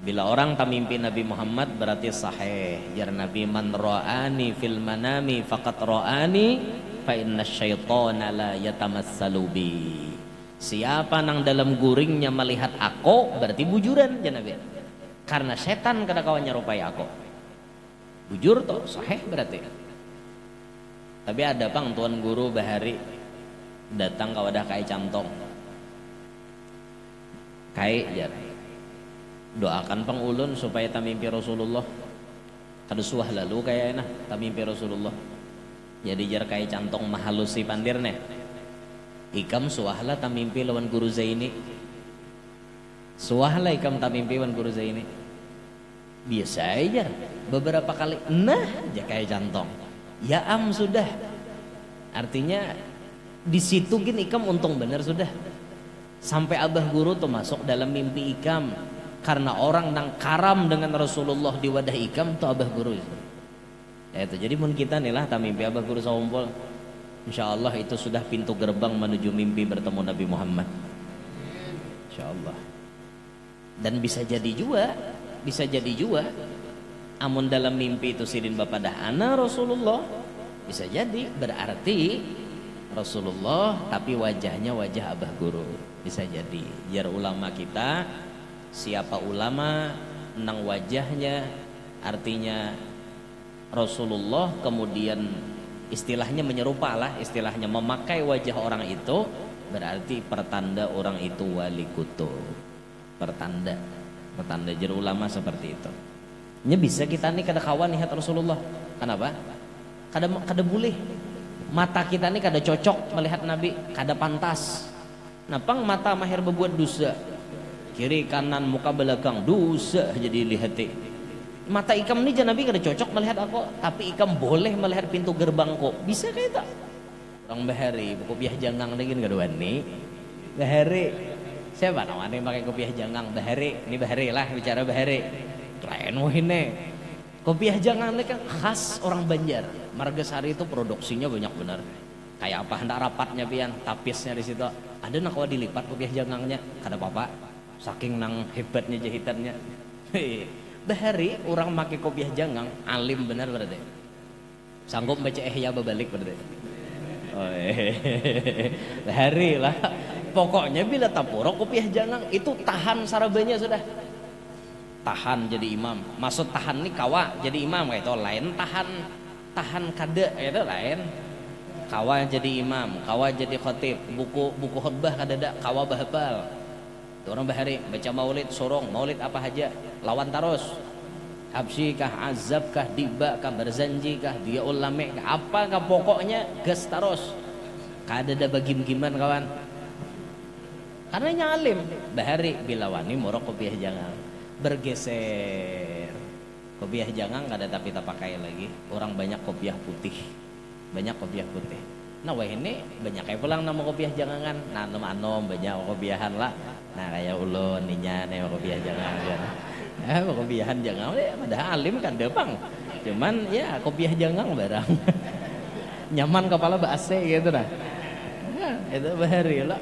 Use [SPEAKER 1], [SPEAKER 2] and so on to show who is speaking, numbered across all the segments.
[SPEAKER 1] Bila orang tak mimpi Nabi Muhammad berarti sahih. Jar Nabi, man ra'ani fil manami faqat ra'ani fa inna syaitana la yatamassalu bi. Siapa nang dalam guringnya melihat aku berarti bujuran jar Nabi. Karena setan kada kawan nyerupai aku. Bujur toh sahih berarti. Tapi ada pang tuan guru bahari datang ke wadah kai cantong. Kai jar. Doakan pang ulun supaya tamimpi Rasulullah. Kada suah lalu kayak nah tamimpi Rasulullah. Jadi jar kai cantong mahalusi pandirne. Ikam suahlah tamimpi lawan guru Zaini. Suahlah ikam tamimpi lawan guru Zaini. Biasa aja beberapa kali nah aja kai cantong. Ya sudah. Artinya di situ gini ikam untung bener sudah. Sampai abah guru tuh masuk dalam mimpi ikam. Karena orang nang karam dengan Rasulullah di wadah ikam tuh abah guru. Ya itu. Jadi mun kita nih lah tamimpi abah guru saumpul. Insyaallah itu sudah pintu gerbang menuju mimpi bertemu Nabi Muhammad. Insyaallah. Dan bisa jadi juga amun dalam mimpi itu sidin bapak dah ana Rasulullah, bisa jadi berarti Rasulullah tapi wajahnya wajah abah guru. Bisa jadi. Jar ulama kita, siapa ulama nang wajahnya artinya Rasulullah, kemudian istilahnya menyerupa lah, istilahnya memakai wajah orang itu, berarti pertanda orang itu wali kutub. Pertanda jar ulama seperti itu. Nya bisa kita nih kada kawan lihat Rasulullah. Kenapa? Kada boleh. Mata kita nih kada cocok melihat Nabi, kada pantas. Napang mata mahir berbuat dosa. Kiri kanan muka belakang dosa jadi lihati. Mata ikam nih Nabi kada cocok melihat aku, tapi ikam boleh melihat pintu gerbang kok. Bisa kayak tak? Orang bahari, kopiah jangang lagi kada wani. Bahari. Siapa namanya pakai kopiah jangang? Bahari. Ini bahari lah bicara bahari. Keren wah ini. Kopiah jangang ini kan khas orang Banjar. Margasari itu produksinya banyak benar. Kayak apa hendak rapatnya pian, tapisnya di situ. Ada nak kau dilipat kopiah jangangnya, kada apa-apa. Saking nang hebatnya jahitannya. Bahari orang make kopiah jangang, alim benar berarti. Sanggup baca ihya babalik berarti. Oh, bahari lah. Pokoknya bila tapurok kopiah jangang itu tahan sarabanya sudah. Tahan jadi imam. Maksud tahan nih kawa jadi imam kayak itu lain tahan kada itu lain. Kawa jadi imam, kawa jadi khatib, buku khutbah kada kawa bahapal. Orang bahari baca maulid sorong, maulid apa aja lawan terus. Habsi kah, azab kah, diba kah, berzanji kah, dia ulame kah, apa kah pokoknya gas terus. Kada ada bagim-giman kawan. Karena nyalim bahari bilawani morok kopiah jangang bergeser. Kopiah jangang kada tapi tak pakai lagi. Orang banyak kopiah putih. Banyak kopiah putih. Nah wah ini banyak kayak pulang nama kopiah jangangan. Nah anom banyak kopiahan lah. Nah kayak ulun ninya nih kopiah jangan kan. Kopiahan jangan padahal alim kan depang. Cuman ya kopiah jangan barang. Nyaman kepala AC gitu nah. Itu bahari lah.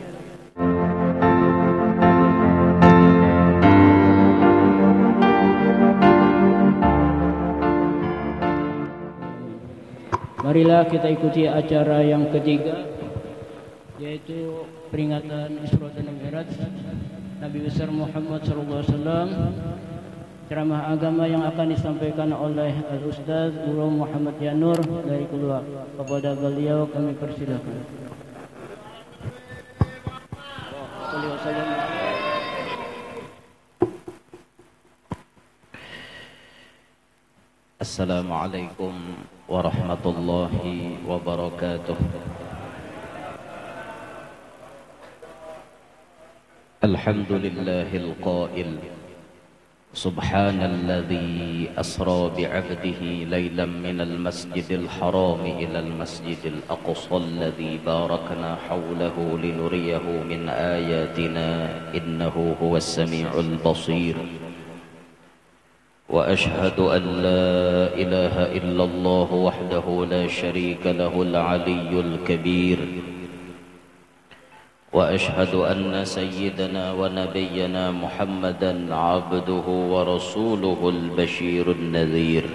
[SPEAKER 2] Marilah kita ikuti acara yang ketiga, yaitu peringatan Isra dan Mi'raj Nabi besar Muhammad SAW. Ceramah agama yang akan disampaikan oleh Al-Ustaz Guru Muhammad Yanur dari Keluar. Kepada beliau kami persilakan.
[SPEAKER 1] Assalamualaikum warahmatullahi wabarakatuh. Alhamdulillahil qail Subhanalladzi asra bi'abdihi laylan minal masjidil haram ilal masjidil aqsa alladzi barakna hawlahu linuriyahu min ayatina innahu huwas sami'ul basir. وأشهد أن لا إله إلا الله وحده لا شريك له العلي الكبير
[SPEAKER 3] وأشهد أن سيدنا ونبينا محمدا عبده ورسوله البشير النذير.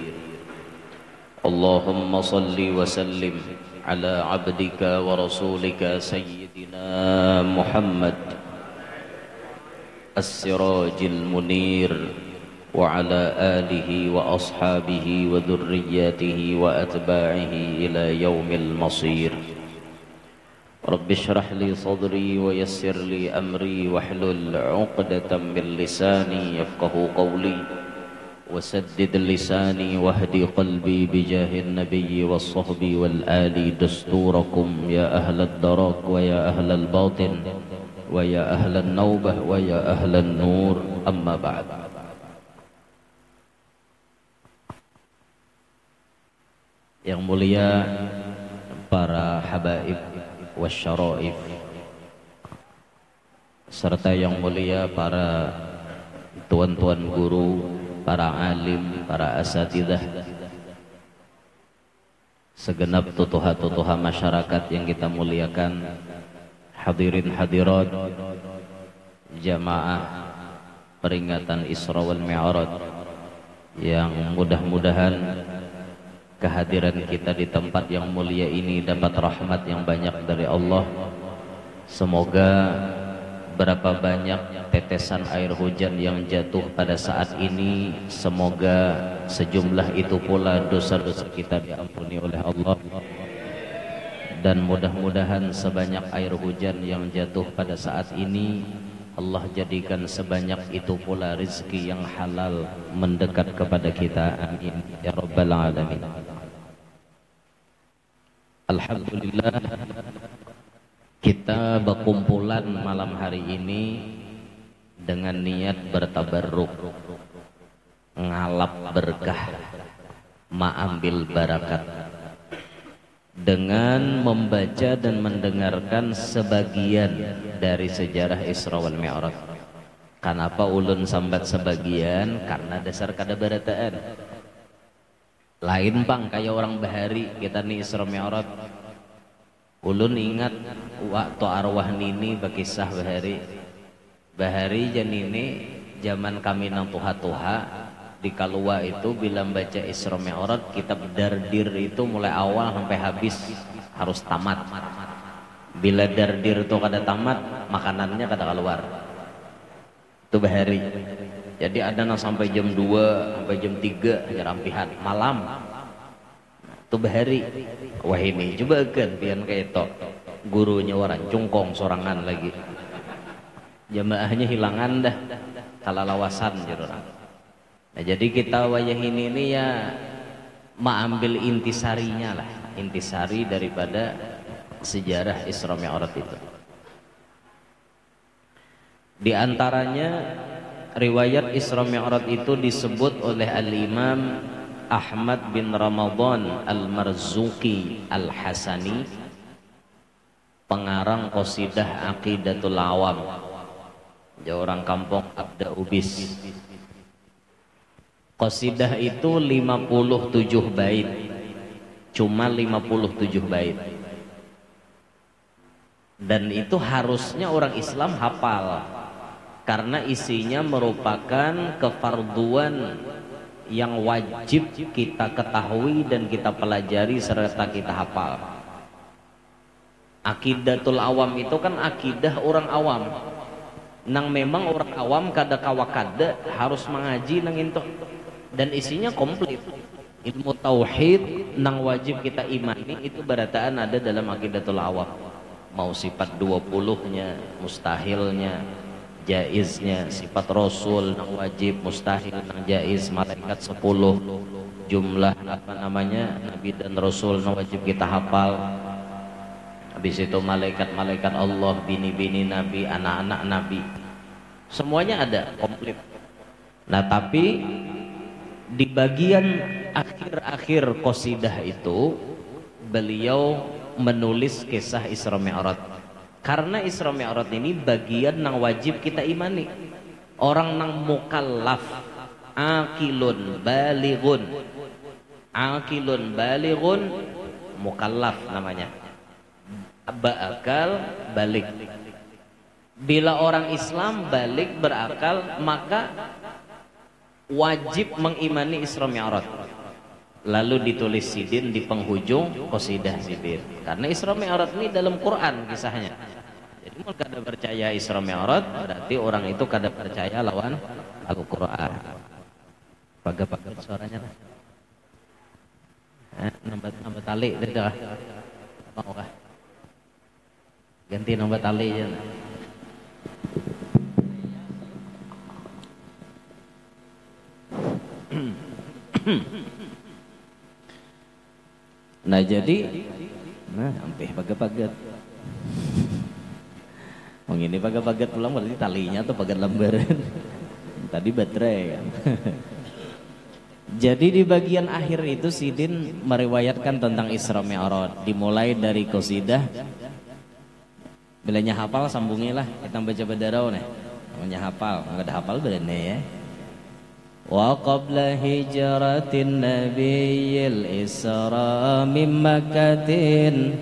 [SPEAKER 3] اللهم صل وسلم على عبدك ورسولك سيدنا محمد السراج المنير وعلى آله وأصحابه وذرياته وأتباعه إلى يوم المصير. رب اشرح لي صدري ويسر لي أمري واحلل عقدة من لساني يفقه قولي وسدد لساني واهدي قلبي بجاه النبي والصحب والآل. دستوركم يا أهل الدرك ويا أهل الباطن ويا أهل النوبة ويا أهل النور. أما بعد. Yang mulia para habaib wasyaraif, serta yang mulia para tuan-tuan guru, para alim, para asatidzah, segenap tutuha-tutuha masyarakat yang kita muliakan, hadirin hadirat jamaah peringatan Isra wal Mi'raj, yang mudah-mudahan kehadiran kita di tempat yang mulia ini dapat rahmat yang banyak dari Allah. Semoga berapa banyak tetesan air hujan yang jatuh pada saat ini, semoga sejumlah itu pula dosa-dosa kita diampuni oleh Allah. Dan mudah-mudahan sebanyak air hujan yang jatuh pada saat ini, Allah jadikan sebanyak itu pula rezeki yang halal mendekat kepada kita. Amin ya rabbal alamin. Alhamdulillah, kita berkumpulan malam hari ini dengan niat bertabarruk, ngalap berkah, mengambil barakat, dengan membaca dan mendengarkan sebagian dari sejarah Isra wal Mi'raj. Kenapa ulun sambat sebagian? Karena dasar kada barataan. Lain bang kayak orang bahari kita nih Isra Mi'raj. Ulun ingat waktu arwah nini berkisah bahari janini zaman kami nang tuha-tuha di Kalua itu bila baca Isra Mi'raj, kitab Dardir itu mulai awal sampai habis harus tamat. Bila Dardir itu kada tamat, makanannya kada keluar. Itu bahari. Jadi ada yang sampai jam 2 sampai jam 3 aja rampihan malam. Itu bahari. Wah ini coba kan pian kayak itu. Gurunya orang cungkong sorangan lagi. Jamaahnya hilangan dah. Kalalawasan jadi orang. Nah, jadi kita wayah ini ya mengambil intisarinya lah, intisari daripada sejarah Isra Mi'raj itu. Di antaranya riwayat Isra Mi'raj itu disebut oleh Al-Imam Ahmad bin Ramadan Al-Marzuqi Al-Hasani, pengarang qasidah Aqidatul Awam. Dia orang kampung Abda Ubis. Qasidah itu 57 bait. Cuma 57 bait. Dan itu harusnya orang Islam hafal, karena isinya merupakan kefarduan yang wajib kita ketahui dan kita pelajari serta kita hafal. Aqidatul Awam itu kan akidah orang awam. Nang memang orang awam kada kawakada harus mengaji nang itu. Dan isinya komplit. Ilmu tauhid nang wajib kita imani itu barataan ada dalam Aqidatul Awam. Mau sifat 20-nya, mustahilnya, jaiznya, sifat Rasul nang wajib, mustahil nang jaiz, malaikat 10, jumlah Nabi dan Rasul nang wajib kita hafal. Habis itu malaikat-malaikat Allah, bini-bini Nabi, anak-anak Nabi, semuanya ada komplit. Nah tapi di bagian akhir-akhir qasidah itu beliau menulis kisah Isra Mi'raj, karena Isra Mi'raj ini bagian nang wajib kita imani. Orang nang mukallaf, akilun balighun, mukallaf namanya, bakal balik. Bila orang Islam balik berakal, maka wajib mengimani Isra Mi'raj. Lalu ditulis sidin di penghujung qasidah sidin. Karena Isra Mi'raj ini dalam Quran kisahnya. Jadi mau kada percaya Isra Mi'raj berarti orang itu kada percaya lawan Al-Quran. Pagat suaranya lah. Nambah tali dah. Mau kah? Ganti nambah tali aja. Nah jadi, sampai pagat-pagat. Oh ini pagat-pagat pulang berarti talinya tuh pagat lembaran. Tadi baterai kan. Jadi di bagian akhir itu sidin meriwayatkan tentang Isra Mi'raj. Dimulai dari qasidah. Bilanya hafal sambungilah. Kita baca badarau nih. Namanya hafal, enggak ada hafal benar ya. Wa qabla hijratin nabiyil isra min makkatin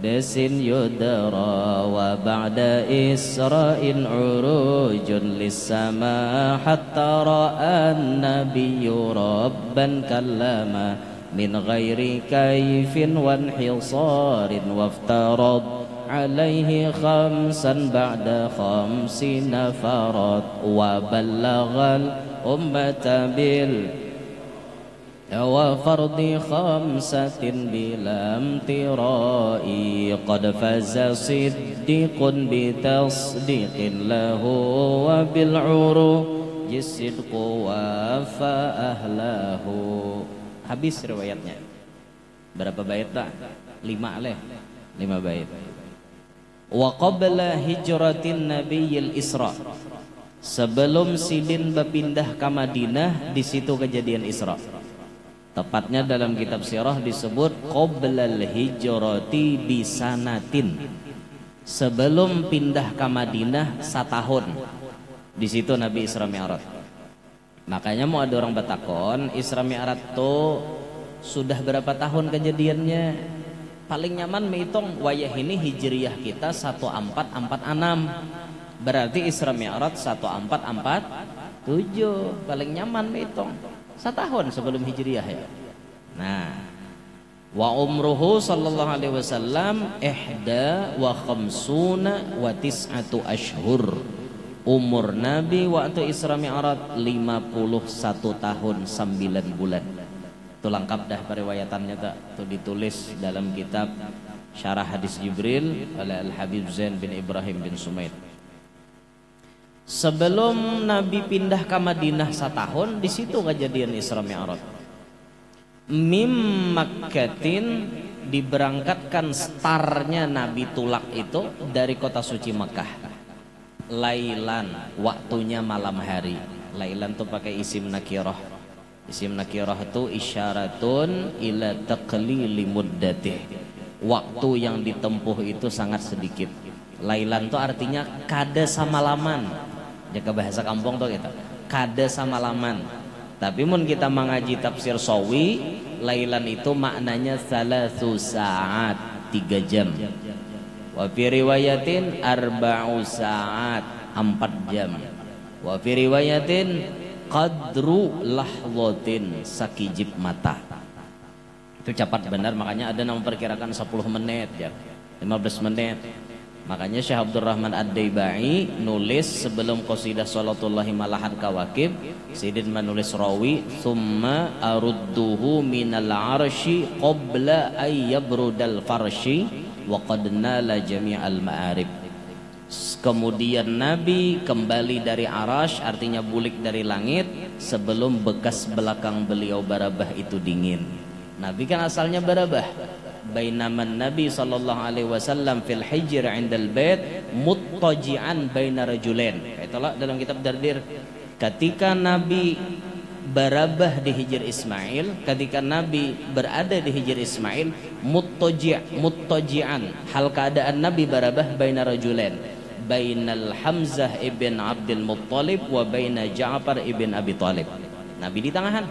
[SPEAKER 3] desin yudara wa ba'da isra'in urujun lissama hatta ra'an nabiyyu rabban kallama min ghairi kaifin wan hisarin waftarad عليه خمسا بعد 50 فرض وبلغ الأمة وفرض 5 بلا امتراء قد فاز صديق بتصديق له وبالعروج الصدق وفى أهله. Habis riwayatnya. Berapa bait tak? 5 bait. Wa qabla hijratin nabiyil Isra. Sebelum sidin berpindah ke Madinah, di situ kejadian Isra. Tepatnya dalam kitab sirah disebut qoblal hijrati bisanatin. Sebelum pindah ke Madinah setahun. Di situ Nabi Isra Mi'raj. Makanya mau ada orang bertakon, Isra Mi'raj itu sudah berapa tahun kejadiannya? Paling nyaman menghitung wayah ini hijriyah kita 1446. Berarti Isra Mi'raj 1447. Paling nyaman menghitung setahun sebelum hijriyah ya. Nah, wa umruhu sallallahu alaihi wasallam ihda wa khamsuna wa tis'atu ashhur. Umur Nabi waktu Isra Mi'raj 51 tahun 9 bulan. Itu lengkap dah periwayatannya tak? Itu ditulis dalam kitab Syarah Hadis Jibril oleh Al-Habib Zain bin Ibrahim bin Sumaid. Sebelum Nabi pindah ke Madinah setahun, di situ kejadian Isra Mi'raj. Mim Makkatin, diberangkatkan startnya Nabi tulak itu dari kota suci Mekah. Lailan, waktunya malam hari. Lailan tuh pakai isim nakirah. Isim nakirah itu isyaratun ila taqlili muddatih. Waktu yang ditempuh itu sangat sedikit. Lailan itu artinya kada samalaman. Jaga bahasa kampung tuh kita. Kada samalaman. Tapi mun kita mengaji tafsir Sawi, lailan itu maknanya salasu saat, 3 jam. Wa fi riwayatin arba'u saat, 4 jam. Wa fi riwayatin qadru lahzatin, sakijib mata. Itu cepat benar, makanya ada yang memperkirakan 10 menit ya, 15 menit. Makanya Syekh Abdurrahman Ad-Daibai nulis sebelum qasidah Salatullahi Malahat Kawakib, sidin menulis rawi thumma arudduhu minal arshi qabla ayyabrudal farshi wa qad nala jami'al ma'arib. Kemudian Nabi kembali dari Arash, artinya bulik dari langit, sebelum bekas belakang beliau Barabah itu dingin. Nabi kan asalnya Barabah. Bainaman Nabi sallallahu alaihi wasallam fil hijr 'indal bait muttaji'an baina rajulain. Itulah dalam kitab Dardir. Ketika Nabi Barabah di Hijr Ismail, ketika Nabi berada di Hijr Ismail, muttaji'an, hal keadaan Nabi Barabah baina rajulain. Bainal Hamzah ibn Abdul Muttalib wa baina Ja'far ibn Abi Talib. Nabi di tangahan.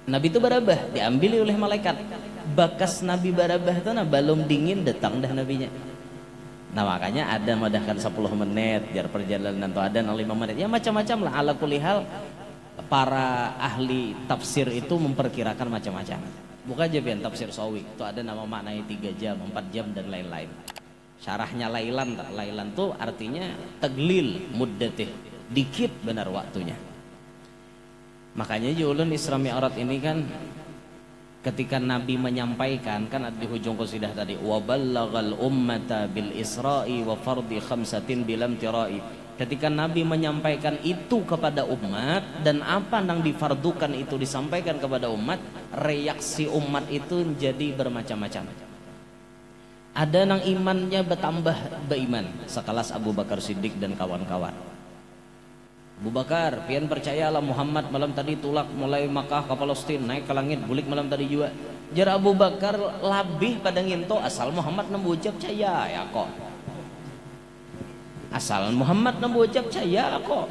[SPEAKER 3] Nabi itu Barabah, diambil oleh malaikat. Bakas Nabi Barabah itu belum dingin, datang dah nabinya.
[SPEAKER 1] Nah makanya ada madahkan 10 menit biar perjalanan atau ada 5 menit ya macam-macam lah. Ala kulli hal para ahli tafsir itu memperkirakan macam-macam. Bukan aja biar tafsir Sawi itu ada nama maknanya 3 jam 4 jam dan lain-lain. Syarahnya lailan, lailan tuh artinya taglil muddatih, dikit benar waktunya. Makanya julun Isra Mi'raj ini kan ketika Nabi menyampaikan kan ada di hujung qasidah tadi wa ballagal ummata bil isra'i wa fardi khamsatin bilam tirai. Ketika Nabi menyampaikan itu kepada umat dan apa yang difardukan itu disampaikan kepada umat, reaksi umat itu jadi bermacam-macam. Ada yang imannya bertambah beriman sekelas Abu Bakar Siddiq dan kawan-kawan. Abu Bakar, pian percayalah Muhammad malam tadi tulak mulai Makkah ke Palestina naik ke langit bulik malam tadi juga. Jar Abu Bakar labih pada nginto asal Muhammad nembucap caya ya kok. Asal Muhammad nembucap caya kok.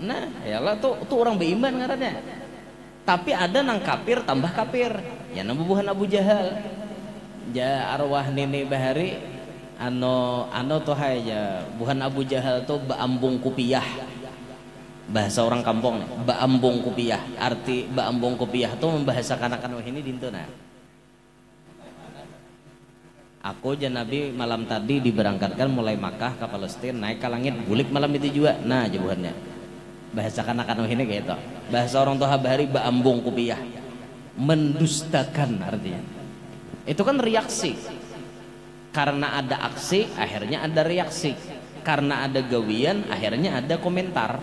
[SPEAKER 1] Nah, yalah tuh orang beriman ngarannya. Tapi ada nang kafir tambah kafir. Ya nambuhan Abu Jahal. Ja arwah nini bahari ano tuh ya buhan Abu Jahal tuh baambung kupiah. Bahasa orang kampung nih, baambung kupiah. Arti baambung kupiah tuh membahasakan akan ini dintuna. Aku dan Nabi malam tadi diberangkatkan mulai Makkah ke Palestina naik ke langit bulik malam itu juga. Nah jawabannya bahasakan akan ini kayak itu. Bahasa orang tua bahari baambung kupiah, mendustakan artinya. Itu kan reaksi. Karena ada aksi akhirnya ada reaksi. Karena ada gawian akhirnya ada komentar,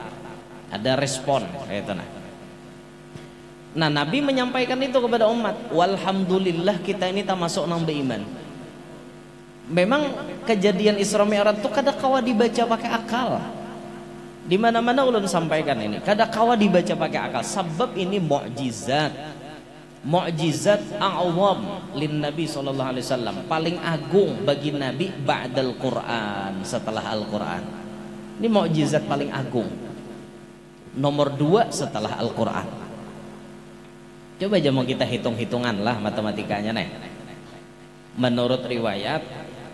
[SPEAKER 1] ada respon kayak itu. Nah Nabi menyampaikan itu kepada umat. Walhamdulillah kita ini tak masuk nang beriman. Memang kejadian Isra Mi'raj itu kada kawa dibaca pakai akal. Di mana-mana ulun sampaikan ini, kada kawa dibaca pakai akal. Sebab ini mukjizat. Mukjizat a'wam lin Nabi sallallahu alaihi wasallam, paling agung bagi Nabi ba'dal Quran, setelah Al-Quran. Ini mukjizat paling agung. Nomor 2 setelah Al-Quran. Coba aja mau kita hitung-hitungan lah matematikanya nih. Menurut riwayat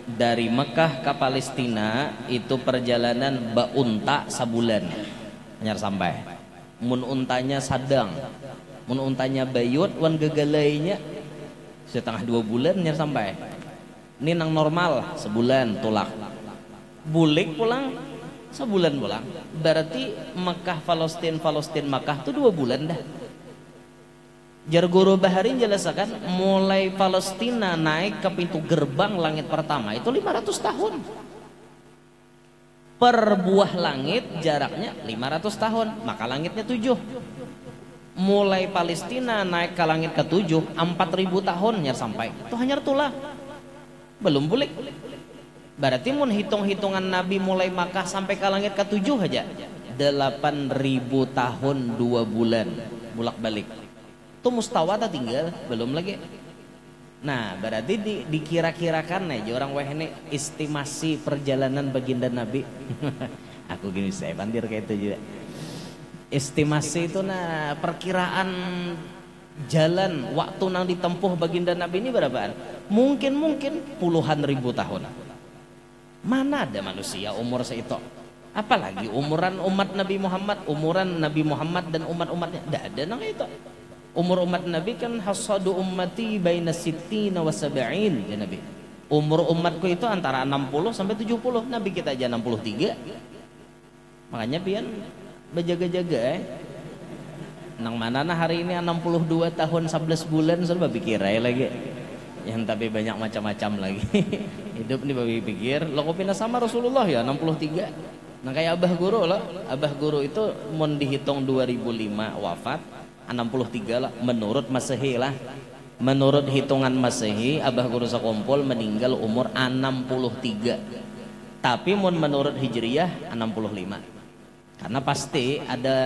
[SPEAKER 1] dari Mekah ke Palestina itu perjalanan baunta sabulan nyar sampai. Mun untanya sadang, mun untanya bayut wan gegalainya setengah 2 bulan nyar sampai. Ini nang normal sebulan tulak. Bulik pulang sebulan pulang. Berarti Mekah Palestina Mekah itu 2 bulan dah. Jar guru baharin jelaskan mulai Palestina naik ke pintu gerbang langit pertama itu 500 tahun. Per buah langit jaraknya 500 tahun, maka langitnya 7. Mulai Palestina naik ke langit ke-7 4.000 tahun nyar sampai. Itu hanya tulah. Belum bulik. Berarti mun hitung-hitungan Nabi mulai Makkah sampai ke langit ke-7 aja 8.000 tahun 2 bulan bolak-balik. Itu mustawata tinggal belum lagi. Nah berarti dikira-kirakan nih orang weh ini estimasi perjalanan baginda Nabi. Aku gini saya bandir kayak itu juga. Estimasi itu nah perkiraan jalan waktu nang ditempuh baginda Nabi ini berapaan? Mungkin puluhan ribu tahun. Mana ada manusia umur seitu? Apalagi umuran umat Nabi Muhammad, umuran Nabi Muhammad dan umat-umatnya. Tidak ada nang itu. Umur umat Nabi kan hasadu ummati baina sittina wa sab'in ya Nabi. Umur umatku itu antara 60 sampai 70. Nabi kita aja 63. Makanya pian berjaga-jaga nang mana nah hari ini 62 tahun 11 bulan sudah pikir aja lagi. Yang tapi banyak macam-macam lagi. Hidup nih babi pikir lo kopina sama Rasulullah ya 63. Nah kayak Abah Guru loh. Abah Guru itu mau dihitung 2005 wafat 63 lah menurut Masehi lah. Menurut hitungan Masehi Abah Guru Sakumpul meninggal umur 63. Tapi menurut Hijriyah 65. Karena pasti ada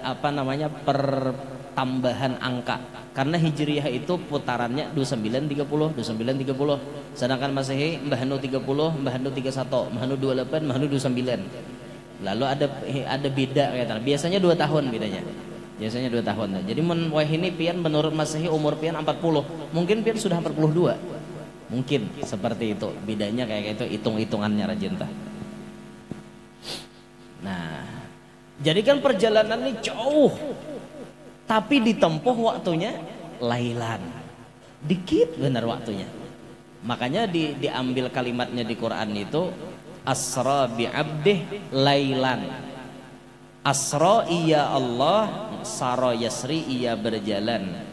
[SPEAKER 1] apa namanya pertambahan angka. Karena Hijriyah itu putarannya 2930 2930. Sedangkan Masehi Mbah Nu 30, Mbah Nu 31, Mbah Nu 28, Mbah Nu 29. Lalu ada beda kayak biasanya 2 tahun bedanya. Biasanya 2 tahun. Jadi wah ini pian menurut Masehi umur pian 40. Mungkin pian sudah 42. Mungkin seperti itu. Bedanya kayak itu, hitung-hitungannya rajin tah. Nah, jadi kan perjalanan ini jauh, tapi ditempuh waktunya lailan. Dikit benar waktunya. Makanya diambil kalimatnya di Quran itu asra bi abdih lailan. Asra iya Allah, saro yasri iya berjalan.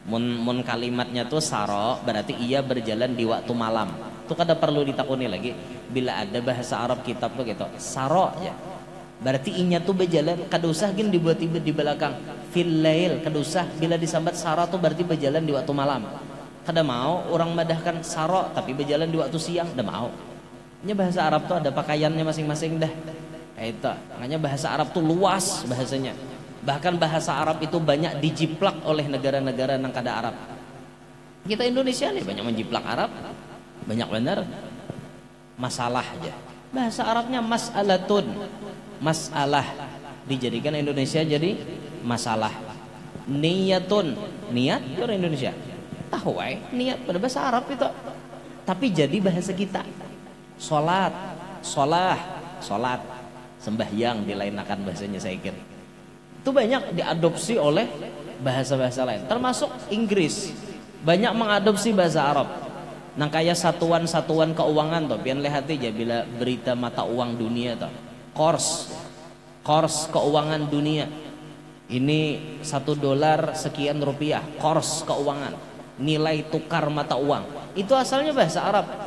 [SPEAKER 1] Mun kalimatnya tuh saro berarti ia berjalan di waktu malam. Itu kada perlu ditakuni lagi. Bila ada bahasa Arab kitab tuh gitu, saro ya. Berarti inya tuh berjalan, kada usah gin dibuat di belakang fil lail, kada usah. Bila disambat saro tuh berarti berjalan di waktu malam. Kada mau orang madahkan saro tapi berjalan di waktu siang, kada mau. Ini bahasa Arab tuh ada pakaiannya masing-masing dah. Kayak itu. Makanya bahasa Arab tuh luas bahasanya. Bahkan bahasa Arab itu banyak dijiplak oleh negara-negara yang kada Arab. Kita Indonesia nih banyak menjiplak Arab, banyak benar. Masalah aja. Bahasa Arabnya mas'alatun, masalah, dijadikan Indonesia jadi masalah. Niyatun, niat orang Indonesia. Tahu niat pada bahasa Arab itu. Tapi jadi bahasa kita. Salat, salah, salat, sembahyang dilainakan bahasanya saya kira. Itu banyak diadopsi oleh bahasa-bahasa lain, termasuk Inggris banyak mengadopsi bahasa Arab. Nah kayak satuan-satuan keuangan tuh, pian lihat aja bila berita mata uang dunia tuh, kurs keuangan dunia ini $1 sekian rupiah, kurs keuangan, nilai tukar mata uang, itu asalnya bahasa Arab.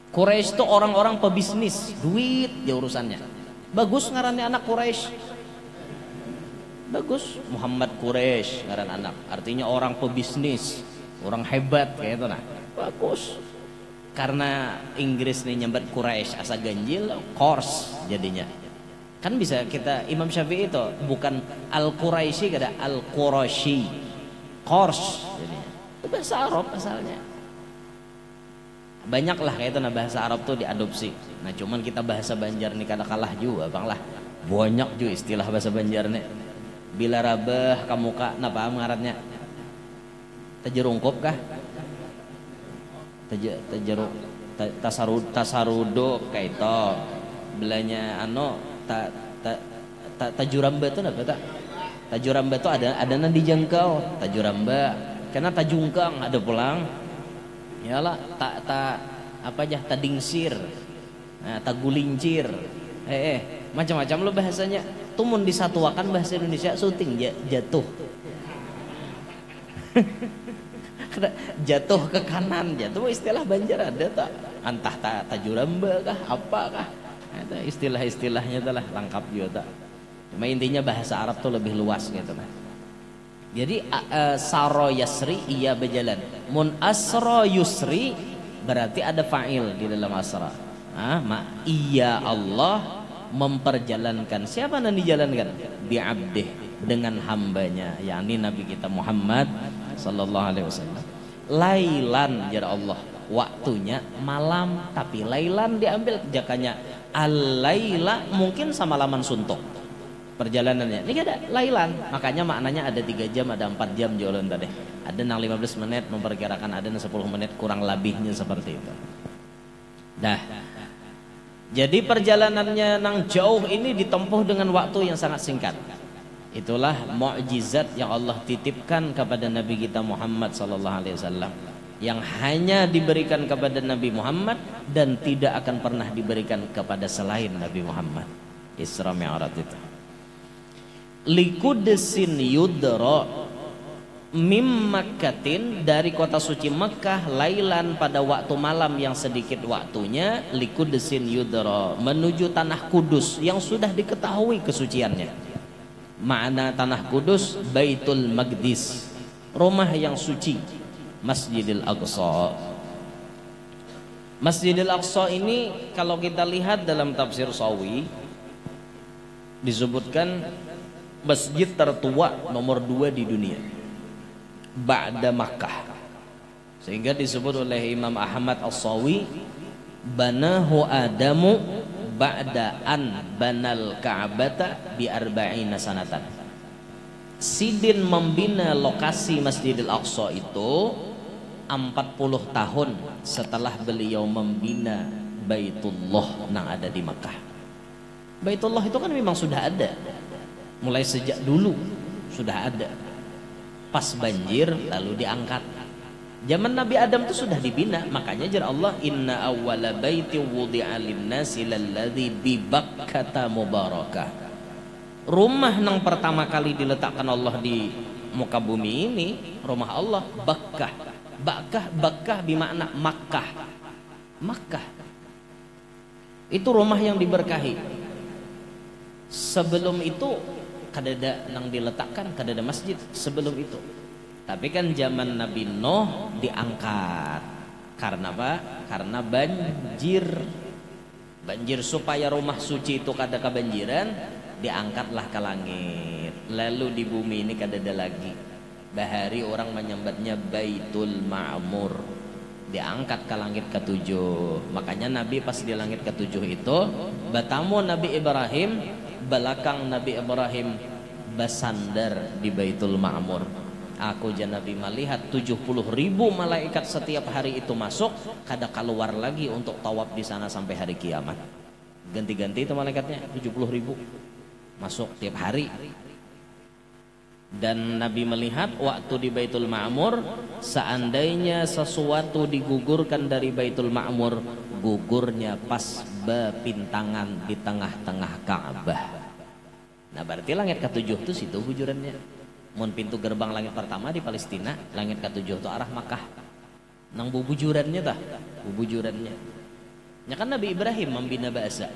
[SPEAKER 1] Quraisy itu orang-orang pebisnis, duit ya urusannya. Bagus ngarannya anak Quraisy. Bagus, Muhammad Quraisy ngaran anak. Artinya orang pebisnis, orang hebat kayak itu nah. Bagus. Karena Inggris nih nyambat Quraisy asa ganjil, kors jadinya. Kan bisa kita Imam Syafi'i itu bukan Al-Quraisy kada Al-Quraisy. Kors jadinya. Itu bahasa Arab asalnya. Banyaklah kayak itu nah bahasa Arab tuh diadopsi. Nah cuman kita bahasa Banjar nih kada kalah juga bang lah. Banyak juga istilah bahasa Banjar nih. Bila rabah kamu kak, napa ngarannya? Tajerungkop kah? Tasarudo kayak itu. Belanya tajuramba tuh napa tak? Tajuramba tuh ada nanti dijangkau. Tajuramba, karena tajungkang ada pulang. Yalah apa aja tadingsir, nah, tagulincir, macam-macam lo bahasanya. Tumun disatuakan bahasa Indonesia syuting jatuh, jatuh ke kanan, jatuh istilah Banjar ada tak? Antah tajuramba kah, apa kah? Nah, istilah-istilahnya telah lengkap juga tak. Cuma intinya bahasa Arab tuh lebih luas gitu nah. Jadi saro yasri iya berjalan. Mun asro yusri berarti ada fa'il di dalam asra. Iya Allah memperjalankan. Siapa yang dijalankan? Bi'abdih, dengan hambanya, yakni Nabi kita Muhammad sallallahu alaihi wasallam. Lailan jara Allah, waktunya malam, tapi lailan diambil jakanya al-laila, mungkin sama laman suntuk. Perjalanannya ini ada lailan, makanya maknanya ada 3 jam, ada 4 jam jalan tadi, ada nang 15 menit memperkirakan, ada nang 10 menit kurang lebihnya seperti itu. Dah, jadi perjalanannya nang jauh ini ditempuh dengan waktu yang sangat singkat. Itulah mukjizat yang Allah titipkan kepada Nabi kita Muhammad sallallahu alaihi wasallam, yang hanya diberikan kepada Nabi Muhammad dan tidak akan pernah diberikan kepada selain Nabi Muhammad. Isra Mi'raj itu. Likudesin yudra mim Makkatin, dari kota suci Mekah, lailan pada waktu malam yang sedikit waktunya, likudesin yudra menuju tanah Kudus yang sudah diketahui kesuciannya. Makna tanah Kudus Baitul Maqdis, rumah yang suci, Masjidil Aqsa. Masjidil Aqsa ini kalau kita lihat dalam tafsir Sawi disebutkan masjid tertua nomor 2 di dunia ba'da Makkah, sehingga disebut oleh Imam Ahmad As-Sawi, banahu Adamu ba'da an banal Ka'bata bi arba'ina sanatan. Sidin membina lokasi Masjidil Aqsa itu 40 tahun setelah beliau membina Baitullah yang ada di Makkah. Baitullah itu kan memang sudah ada, mulai sejak dulu sudah ada. Pas banjir lalu diangkat. Zaman Nabi Adam itu sudah dibina, makanya jar Allah inna awwala baiti wudi'a lin-nasi lalladzi bi Bakkata mubarakah. Rumah yang pertama kali diletakkan Allah di muka bumi ini, rumah Allah Bakkah. Bakkah bermakna Makkah. Makkah itu rumah yang diberkahi. Sebelum itu kadada nang diletakkan, kadada masjid sebelum itu. Tapi kan zaman Nabi Nuh diangkat. Karena apa? Karena banjir. Banjir supaya rumah suci itu kada kebanjiran, diangkatlah ke langit. Lalu di bumi ini kadada lagi. Bahari orang menyambatnya Baitul Ma'mur, diangkat ke langit ke-7. Makanya Nabi pas di langit ke-7 itu bertamu Nabi Ibrahim, belakang Nabi Ibrahim bersandar di Baitul Ma'mur. Aku jan Nabi melihat 70.000 malaikat setiap hari itu masuk, kada keluar lagi untuk tawaf di sana sampai hari kiamat. Ganti-ganti itu malaikatnya 70.000 masuk tiap hari. Dan Nabi melihat waktu di Baitul Ma'mur, seandainya sesuatu digugurkan dari Baitul Ma'mur, gugurnya pas bepintangan di tengah-tengah Ka'bah. Nah berarti langit ke-7 itu situ gujurannya. Mun pintu gerbang langit pertama di Palestina, langit ke-7 itu arah Makkah. Nang bubujurannya tah, bubujurannya. Ya kan Nabi Ibrahim membina bahasa.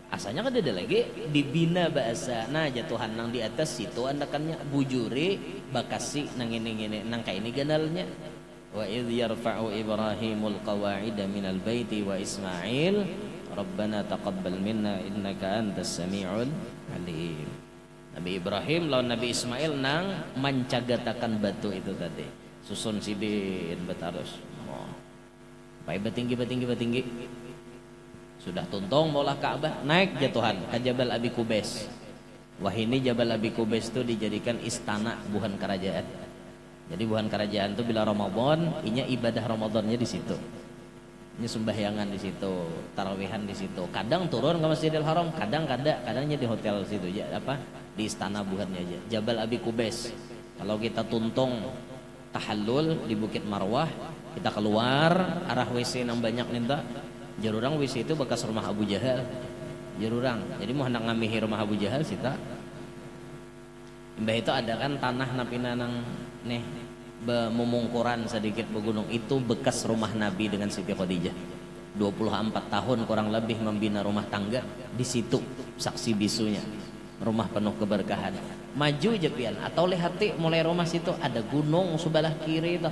[SPEAKER 1] Asalnya kan ada lagi dibina bahasa. Nah jatuhan nang di atas situ andakannya bujuri bakasi nang ini nang kayak ini ganalnya. Wa idh yarfa'u Ibrahimul qawa'ida minal baiti wa Ismail Rabbana taqabbal minna innaka antas sami'ul alim. Nabi Ibrahim lawan Nabi Ismail nang mencagatakan batu itu tadi. Susun sidin betarus. Oh. Pai batinggi. Sudah tuntung maulah Ka'bah, naik jatuhan ke Jabal Abi Qubais. Wah ini Jabal Abi Qubais itu dijadikan istana buhan kerajaan. Jadi buhan kerajaan itu bila Ramadan, inya ibadah Ramadannya di situ. Ini sembahyangan di situ, tarawihan di situ. Kadang turun ke Masjidil Haram, kadangnya di hotel situ ya, apa di istana buhannya aja. Jabal Abi Qubais. Kalau kita tuntung tahallul di Bukit Marwah, kita keluar arah WC yang banyak ninta. Jarurang WC itu bekas rumah Abu Jahal. Jarurang. Jadi mau hendak ngamihi rumah Abu Jahal sita. Mbah itu ada kan tanah napina nang nih memungkuran sedikit begunung itu bekas rumah Nabi dengan Siti Khadijah. 24 tahun kurang lebih membina rumah tangga di situ saksi bisunya. Rumah penuh keberkahan. Maju jepian atau lihati mulai rumah situ ada gunung sebelah kiri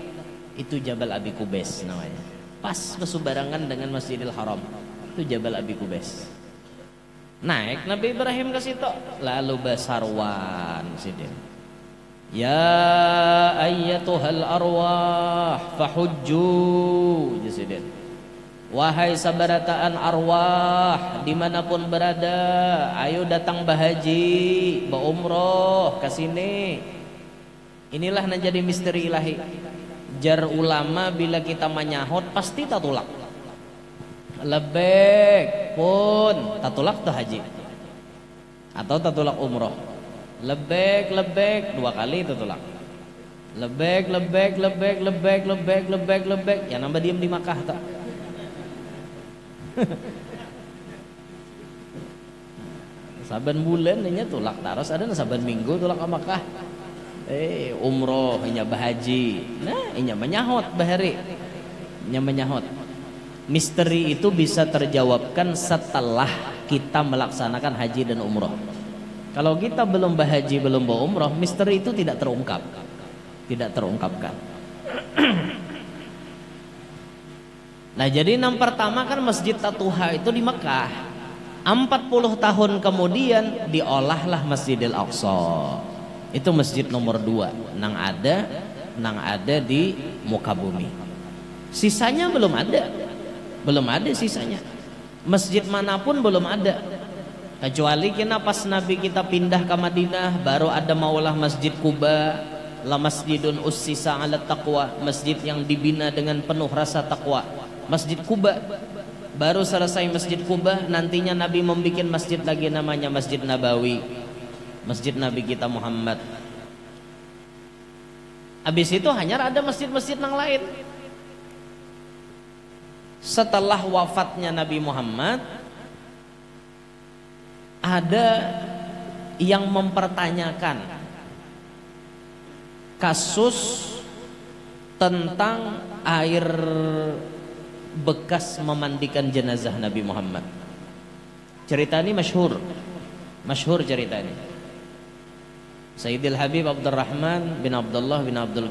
[SPEAKER 1] itu Jabal Abi Qubais namanya. Pas bersubarangan dengan Masjidil Haram itu Jabal Abi Qubais. Naik Nabi Ibrahim ke situ lalu basarwan sidin. Ya ayyatuhal arwah fahujju sidin. Wahai sabarataan arwah dimanapun berada, ayo datang bahaji, berumroh ke sini. Inilah yang jadi misteri ilahi. Jar ulama bila kita menyahut pasti tatulak. Lebek pun tatulak tuh haji atau tatulak umroh. Lebek 2 kali tatulak. Lebek. Ya nambah diem di Makkah tak. Saban bulan nya tulak taros ada saban minggu tulak ke Makkah. Umroh nya bahaji. Nah nya menyahut bahari nya menyahut. Misteri itu bisa terjawabkan setelah kita melaksanakan haji dan umroh. Kalau kita belum bahaji belum berumroh, misteri itu tidak terungkapkan. Nah jadi yang pertama kan Masjid Tatuha itu di Mekah. 40 tahun kemudian diolahlah Masjidil Aqsa. Itu masjid nomor 2 nang ada di muka bumi. Sisanya belum ada sisanya. Masjid manapun belum ada. Kecuali kita pas Nabi kita pindah ke Madinah baru ada maulah Masjid Quba. La masjidun ussisa 'ala taqwa, masjid yang dibina dengan penuh rasa takwa. Masjid Quba, baru selesai Masjid Quba, nantinya Nabi membuat masjid lagi namanya Masjid Nabawi, masjid Nabi kita Muhammad. Habis itu hanya ada masjid-masjid yang lain. Setelah wafatnya Nabi Muhammad, ada yang mempertanyakan kasus tentang air bekas memandikan jenazah Nabi Muhammad. Cerita ini masyhur cerita ini. Sayyidil Habib Abdurrahman bin Abdullah bin Abdul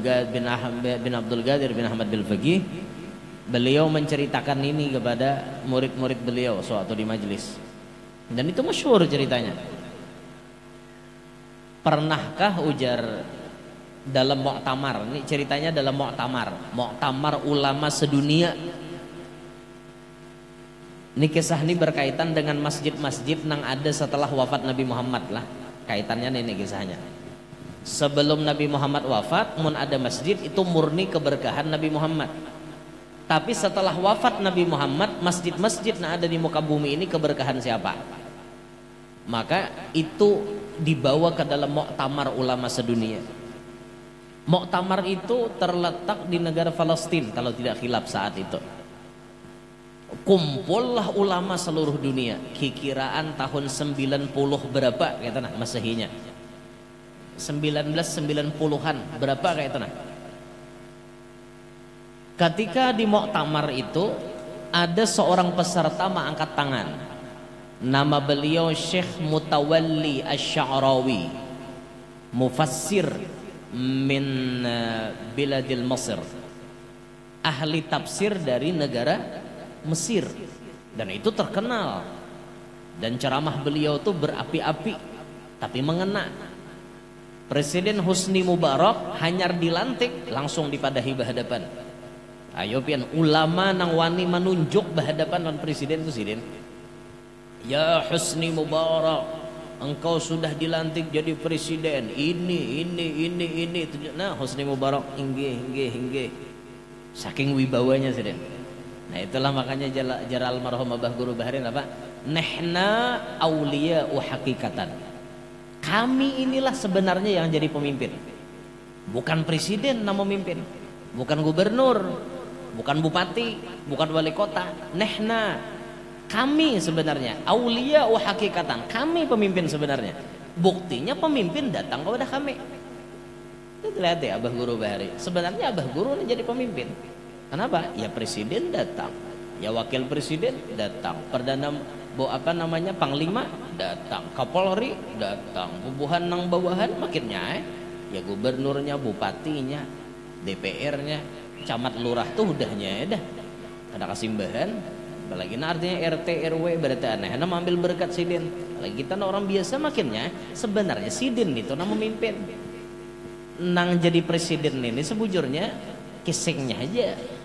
[SPEAKER 1] Qadir bin Ahmad Al-Faqih, beliau menceritakan ini kepada murid-murid beliau suatu di majelis, dan itu masyhur ceritanya. Pernahkah, ujar, dalam muktamar, ini ceritanya dalam muktamar ulama sedunia. Ini kisah ini berkaitan dengan masjid-masjid yang ada setelah wafat Nabi Muhammad lah. Kaitannya ini kisahnya. Sebelum Nabi Muhammad wafat, mun ada masjid itu murni keberkahan Nabi Muhammad. Tapi setelah wafat Nabi Muhammad, masjid-masjid yang ada di muka bumi ini keberkahan siapa? Maka itu dibawa ke dalam muktamar ulama sedunia. Muktamar itu terletak di negara Palestina kalau tidak khilaf saat itu. Kumpullah ulama seluruh dunia, kikiraan tahun 90 berapa kata nah Masehinya, 1990-an berapa kata nah. Ketika di muktamar itu ada seorang peserta mengangkat tangan, nama beliau Syekh Mutawalli Asy-Sya'rawi, mufassir min biladil Mesir, ahli tafsir dari negara Mesir, dan itu terkenal, dan ceramah beliau tuh berapi-api tapi mengena. Presiden Husni Mubarak hanyar dilantik langsung dipadahi bahadapan. Ayo pian ulama nang wani menunjuk bahadapan non presiden itu sidin. Ya Husni Mubarak, engkau sudah dilantik jadi presiden. Ini. Nah, Husni Mubarak inggih. Saking wibawanya sidin. Nah, itulah makanya jara almarhum Abah Guru Baharin apa? Nehna auliya'u hakikatan. Kami inilah sebenarnya yang jadi pemimpin. Bukan presiden yang memimpin, bukan gubernur, bukan bupati, bukan wali kota. Nehna, kami sebenarnya auliya'u hakikatan. Kami pemimpin sebenarnya. Buktinya pemimpin datang kepada kami. Itu lihat ya Abah Guru Bahari. Sebenarnya Abah Guru ini jadi pemimpin. Kenapa? Ya presiden datang, ya wakil presiden datang, panglima datang, kapolri datang, bubuhan nang bawahan makinnya, ya gubernurnya, bupatinya, DPR-nya, camat lurah tuh udahnya dah, ada kasimbahan, apalagi artinya RT RW berarti aneh, nama ambil berkat sidin, lagi kita orang biasa makinnya, sebenarnya sidin itu nama memimpin, nang jadi presiden ini sebujurnya kisengnya aja.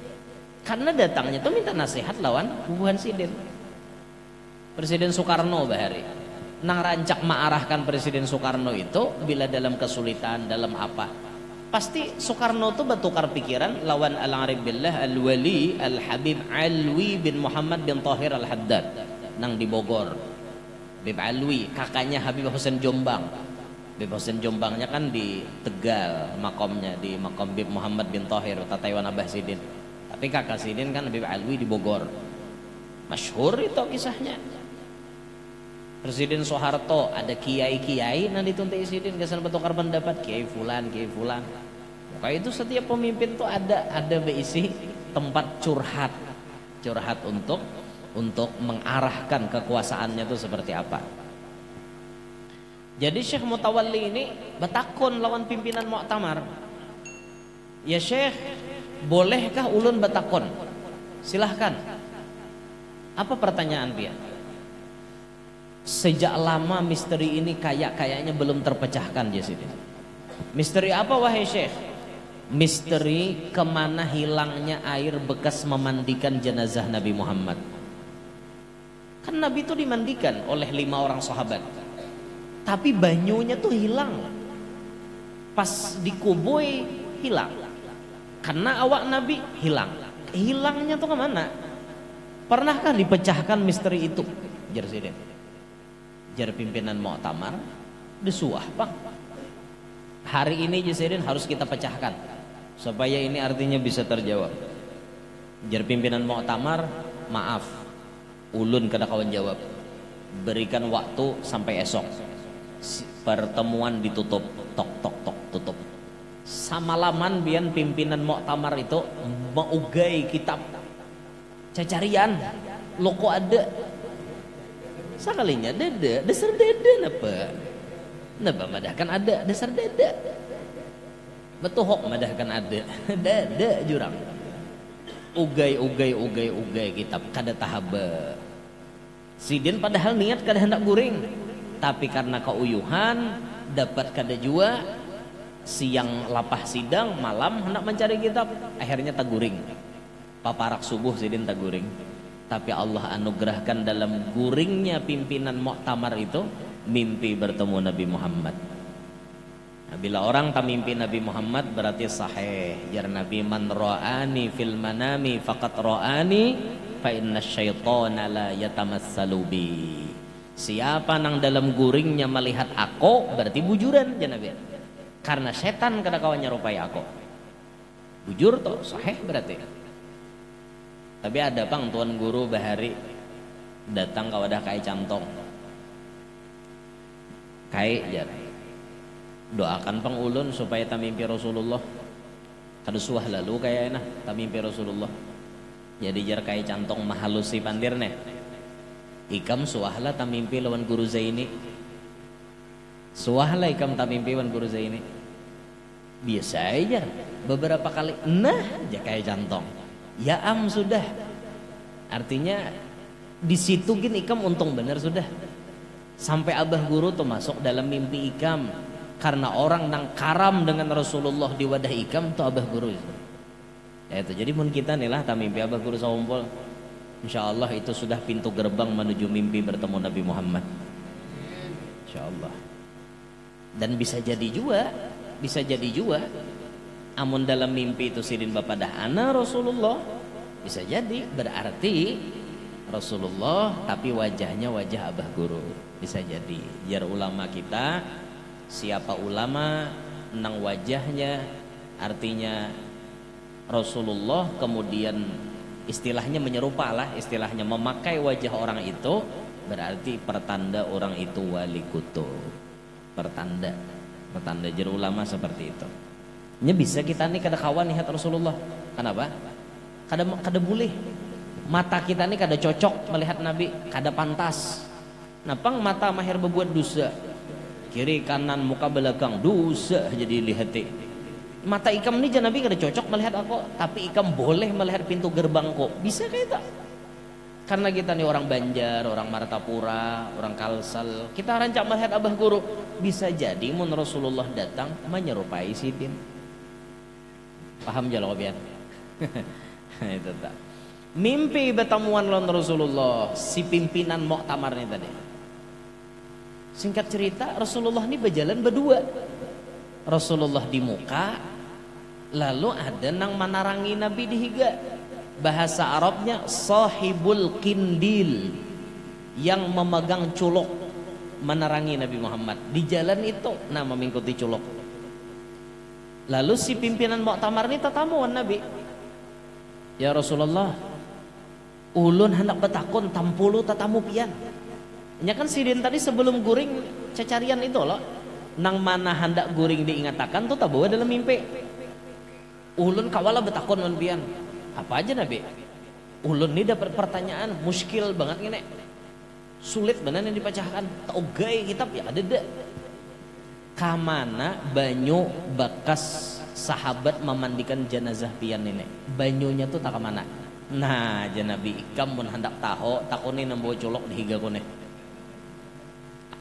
[SPEAKER 1] Karena datangnya tuh minta nasihat lawan bubuhan sidin. Presiden Soekarno bahari nang rancak ma'arahkan Presiden Soekarno itu bila dalam kesulitan, dalam apa, pasti Soekarno tuh bertukar pikiran lawan al-arif billah al-wali al-habib Alwi bin Muhammad bin Tahir al-Haddad nang di Bogor. Habib Alwi kakaknya Habib Husain Jombang. Habib Husain Jombangnya kan di Tegal makomnya, di makom Habib Muhammad bin Tahir Tataiwan Abah Sidin. Tapi kakak Sidin kan Habib Alwi di Bogor. Masyhur itu kisahnya. Presiden Soeharto ada kiai-kiai nan dituntai Sidin kesan bertukar pendapat, kiai fulan. Maka itu setiap pemimpin tuh ada berisi tempat curhat untuk mengarahkan kekuasaannya tuh seperti apa. Jadi Syekh Mutawalli ini betakun lawan pimpinan muktamar. Ya Syekh, bolehkah ulun betakon? Silahkan. Apa pertanyaan dia? Sejak lama misteri ini kayaknya belum terpecahkan dia sini. Misteri apa wahai Syekh? Misteri kemana hilangnya air bekas memandikan jenazah Nabi Muhammad. Kan Nabi itu dimandikan oleh 5 orang sahabat, tapi banyunya tuh hilang. Pas dikubui hilang. Karena awak Nabi hilang. Hilangnya tuh kemana? Pernahkah dipecahkan misteri itu? Jar Sidin. Jar pimpinan Muktamar desuah Pak. Hari ini Sidin harus kita pecahkan supaya ini artinya bisa terjawab. Jar pimpinan Muktamar, maaf, ulun kada kawan jawab. Berikan waktu sampai esok. Pertemuan ditutup, tok tok tok tutup. Samalaman bian pimpinan Muktamar itu maugai kitab cacarian loko ada. Sakalinya dada, dasar dada napa madahkan ada, dasar dada. Betuhok madahkan ada, dada jurang. Ugai kitab kada tahaba. Sidin padahal niat kada hendak guring, tapi karena keuyuhan dapat kada jua. Siang lapah sidang, malam hendak mencari kitab, akhirnya taguring. Paparak subuh Sidin taguring. Tapi Allah anugerahkan dalam guringnya pimpinan Muktamar itu mimpi bertemu Nabi Muhammad. Nah, bila orang tak mimpi Nabi Muhammad berarti sahih. Jar Nabi, man ra'ani fil manami faqat ra'ani fa inna syaitana la yatamassalu bi. Siapa nang dalam guringnya melihat aku berarti bujuran jar Nabi. Karena setan kada kawan nyerupai aku. Bujur toh sahih berarti. Tapi ada pang tuan guru bahari datang ke wadah kai cantong. Kai jar. Doakan pang ulun supaya tamimpi Rasulullah. Kada suah lalu kayaknya tamimpi Rasulullah. Jadi jar kai cantong mahalusi pandirne. Ikam suahlah tamimpi lawan guru Zaini. Suahlah ikam tamimpi lawan guru Zaini. Biasa aja beberapa kali aja kayak jantong. Ya sudah. Artinya di situ gini ikam untung bener sudah. Sampai abah guru tuh masuk dalam mimpi ikam. Karena orang nang karam dengan Rasulullah di wadah ikam tuh abah guru. Ya itu jadi mun kita nih lah tamimpi abah guru saumpul. Insyaallah itu sudah pintu gerbang menuju mimpi bertemu Nabi Muhammad. Insyaallah. Dan bisa jadi juga amun dalam mimpi itu Sidin bapak dah ana Rasulullah, bisa jadi berarti Rasulullah tapi wajahnya wajah abah guru, bisa jadi. Jar ulama kita, siapa ulama nang wajahnya artinya Rasulullah, kemudian istilahnya menyerupa lah, istilahnya memakai wajah orang itu, berarti pertanda orang itu wali kutub. Pertanda jar ulama seperti itu. Nya bisa kita nih kada kawan lihat Rasulullah. Kenapa? Kada boleh. Mata kita nih kada cocok melihat Nabi, kada pantas. Napang mata mahir berbuat dosa. Kiri kanan muka belakang dosa jadi lihati. Mata ikam nih jan Nabi kada cocok melihat aku, tapi ikam boleh melihat pintu gerbang kok. Bisa kayak tak? Karena kita nih orang Banjar, orang Martapura, orang Kalsel, kita rancak melihat abah guru. Bisa jadi mun Rasulullah datang menyerupai Sidin. Paham jalo biar? Itu tak. Mimpi bertemuan lawan Rasulullah, si pimpinan Muktamar nih tadi. Singkat cerita, Rasulullah ini berjalan berdua. Rasulullah di muka, lalu ada nang menarangi Nabi di higa. Bahasa Arabnya sahibul kindil, yang memegang culuk menerangi Nabi Muhammad di jalan itu, nama mengikuti culuk. Lalu si pimpinan Muktamar ini tatamuan Nabi. Ya Rasulullah, ulun hendak betakun tampulu tatamu pian. Nya kan Sidin tadi sebelum guring cacarian itu loh, nang mana hendak guring diingatakan tuh tabawa dalam mimpi. Ulun kawala betakun man pian. Apa aja Nabi? Ulun ini dapat pertanyaan muskil banget ngene. Sulit benar yang dipecahkan. Taugai kitab ya ada deh. Kamana banyu bekas sahabat memandikan jenazah pian ini. Banyunya tuh tak kemana? Nah, jan Nabi ikam mun hendak tahu takuni nembawa culuk di higa kone.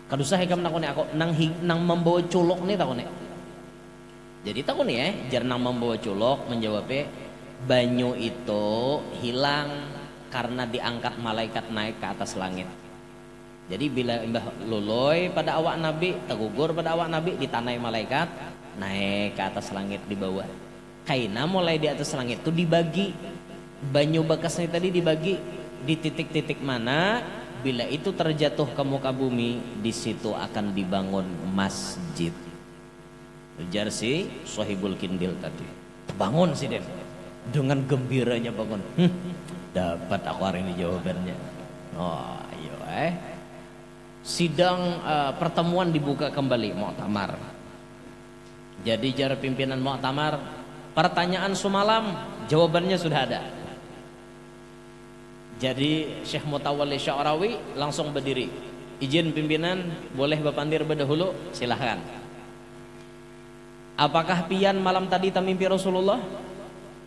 [SPEAKER 1] Kadusah ikam nakuni aku nang membawa culuk nih takuni. Jadi takuni jar nang membawa culuk menjawabnya banyu itu hilang karena diangkat malaikat naik ke atas langit. Jadi bila Mbah Loloy pada awak Nabi, tegugur pada awak Nabi, ditanai malaikat, naik ke atas langit di bawah. Kaina mulai di atas langit itu dibagi, banyu bekasnya tadi dibagi di titik-titik mana, bila itu terjatuh ke muka bumi, di situ akan dibangun masjid. Ujar si Sohibul Kindil tadi, bangun sih Den, dengan gembiranya bangun. Dapat aku hari ini jawabannya. Oh ayo sidang pertemuan dibuka kembali muktamar. Jadi jar pimpinan muktamar, pertanyaan semalam jawabannya sudah ada. Jadi Syekh Mutawalli Sya'rawi langsung berdiri. Izin pimpinan, boleh Bapak Andir berdahulu? Silahkan. Apakah pian malam tadi tamimpi Rasulullah?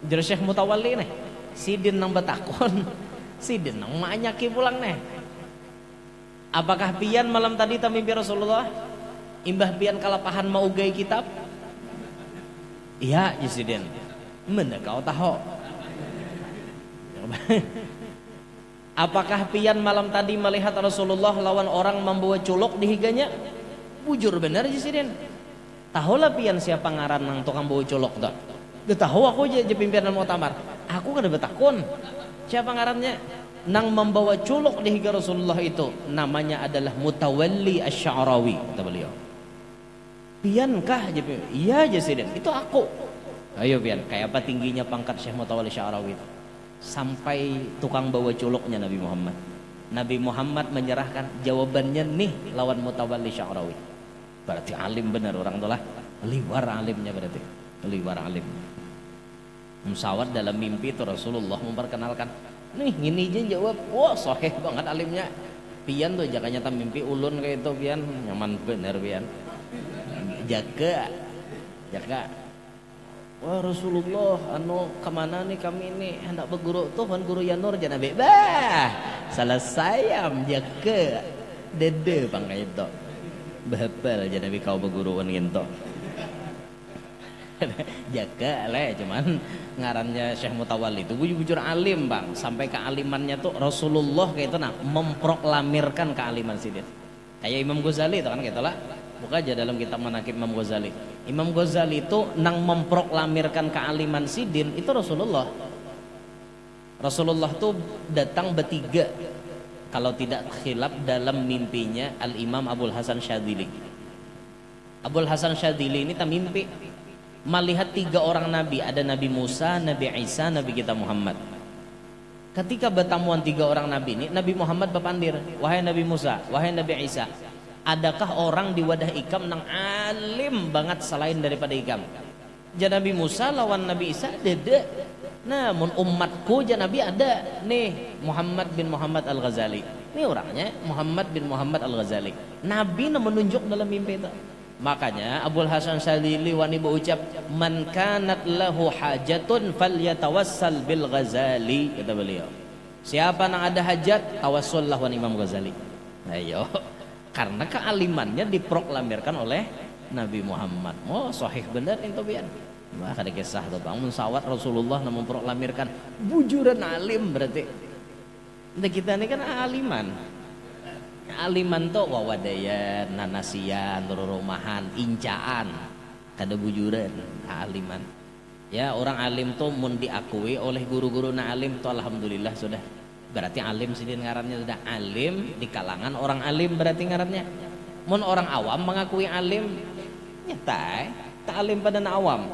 [SPEAKER 1] Jar Syekh Mutawalli nih, sidin nang betakon, sidin nang manyaki pulang nih. Apakah pian malam tadi tamimpi Rasulullah? Imbah pian kalapahan mau gai kitab? Iya, Yusiden. Mana kau tahu? Apakah pian malam tadi melihat Rasulullah lawan orang membawa culuk di higanya? Bujur benar Yusiden. Tahulah pian siapa ngaran nang tukang bawa culuk tak? Gak tahu aku aja pimpinan muktamar. Aku kada betakun. Siapa ngarannya? Nang membawa culuk di higa Rasulullah itu namanya adalah Mutawalli Asy-Sya'rawi, kata beliau. Piankah? Iya Jasiden, itu aku. Ayo pian, kayak apa tingginya pangkat Syekh Mutawalli Sya'rawi itu? Sampai tukang bawa culuknya Nabi Muhammad. Nabi Muhammad menyerahkan jawabannya nih lawan Mutawalli Sya'rawi. Berarti alim benar orang tuh lah. Liwar alimnya berarti. Liwar alim. Musawat dalam mimpi itu Rasulullah memperkenalkan. Nih gini aja jawab, wah sahih banget alimnya. Pian tuh jangan nyata mimpi ulun kayak itu pian, nyaman bener pian. Jaga. Wah Rasulullah, kemana nih kami ini hendak berguru tuh kan guru Yanur jangan bebas. Selesai jaga. Dede bang kayak itu. Bahapal jangan kau berguru kan gitu. Jaga lah, cuman ngarannya Syekh Mutawalli itu bujur-bujur alim bang, sampai kealimannya tuh Rasulullah kayak itu nah memproklamirkan kealiman sidin. Kayak Imam Ghazali itu kan gitu lah, buka aja dalam kitab Manaqib Imam Ghazali. Imam Ghazali itu nang memproklamirkan kealiman sidin itu Rasulullah. Rasulullah tuh datang bertiga, kalau tidak khilaf dalam mimpinya Al Imam Abul Hasan Syadzili. Abul Hasan Syadzili ini tak mimpi melihat tiga orang nabi, ada Nabi Musa, Nabi Isa, Nabi kita Muhammad. Ketika bertamuan tiga orang nabi ini, Nabi Muhammad berpandir, wahai Nabi Musa, wahai Nabi Isa, adakah orang di wadah ikam nang alim banget selain daripada ikam? Jadi Nabi Musa lawan Nabi Isa dede. Namun umatku jadi Nabi ada nih Muhammad bin Muhammad Al-Ghazali. Ini orangnya Muhammad bin Muhammad Al-Ghazali. Nabi menunjuk dalam mimpi itu. Makanya Abul Hasan Syadzili wani berucap, man kanat lahu hajatun falyatawassal bil Ghazali, kata beliau. Siapa yang ada hajat, tawassul lah wan Imam Ghazali. Ayo, karena kealimannya diproklamirkan oleh Nabi Muhammad. Oh, sahih benar itu pian. Wah, kada kisah tuh bang, mensawat Rasulullah namun proklamirkan bujuran alim berarti. Nah, kita ini kan aliman. Aliman tuh wawadayan, nanasian, rumahan, incaan, kada bujuran, aliman. Ya orang alim tuh mun diakui oleh guru-guru na alim tuh alhamdulillah sudah. Berarti alim sidin ngarannya sudah alim di kalangan orang alim berarti ngarannya. Mun orang awam mengakui alim, nyata, tak alim pada na awam.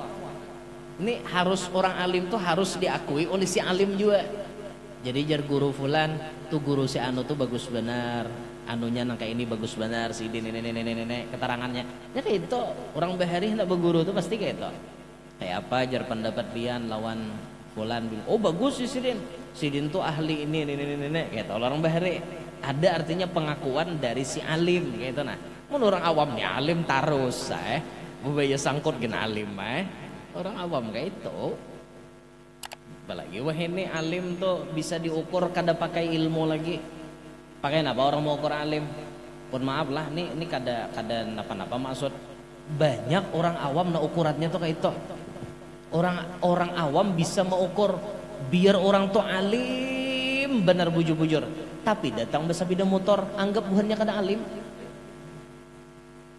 [SPEAKER 1] Ini harus orang alim tuh harus diakui oleh si alim juga. Jadi jar guru fulan tuh guru si anu tuh bagus benar. Anunya nang kayak ini bagus benar si ini keterangannya ya kayak itu orang bahari hendak berguru tuh pasti kayak itu kayak apa jar pendapat pian lawan fulan oh bagus si sidin tuh ahli ini kayak itu orang bahari ada artinya pengakuan dari si alim kayak itu nah mun orang awam nih alim tarus bubaya sangkut gen alim orang awam kayak itu apalagi wah ini alim tuh bisa diukur kada pakai ilmu lagi. Pakai apa orang mau ukur alim? Pun maaf lah, ini kada napa-napa maksud. Banyak orang awam na ukurannya tuh kayak itu. Orang awam bisa mengukur biar orang tuh alim benar bujur-bujur. tapi datang bersepeda motor, anggap buhannya kada alim.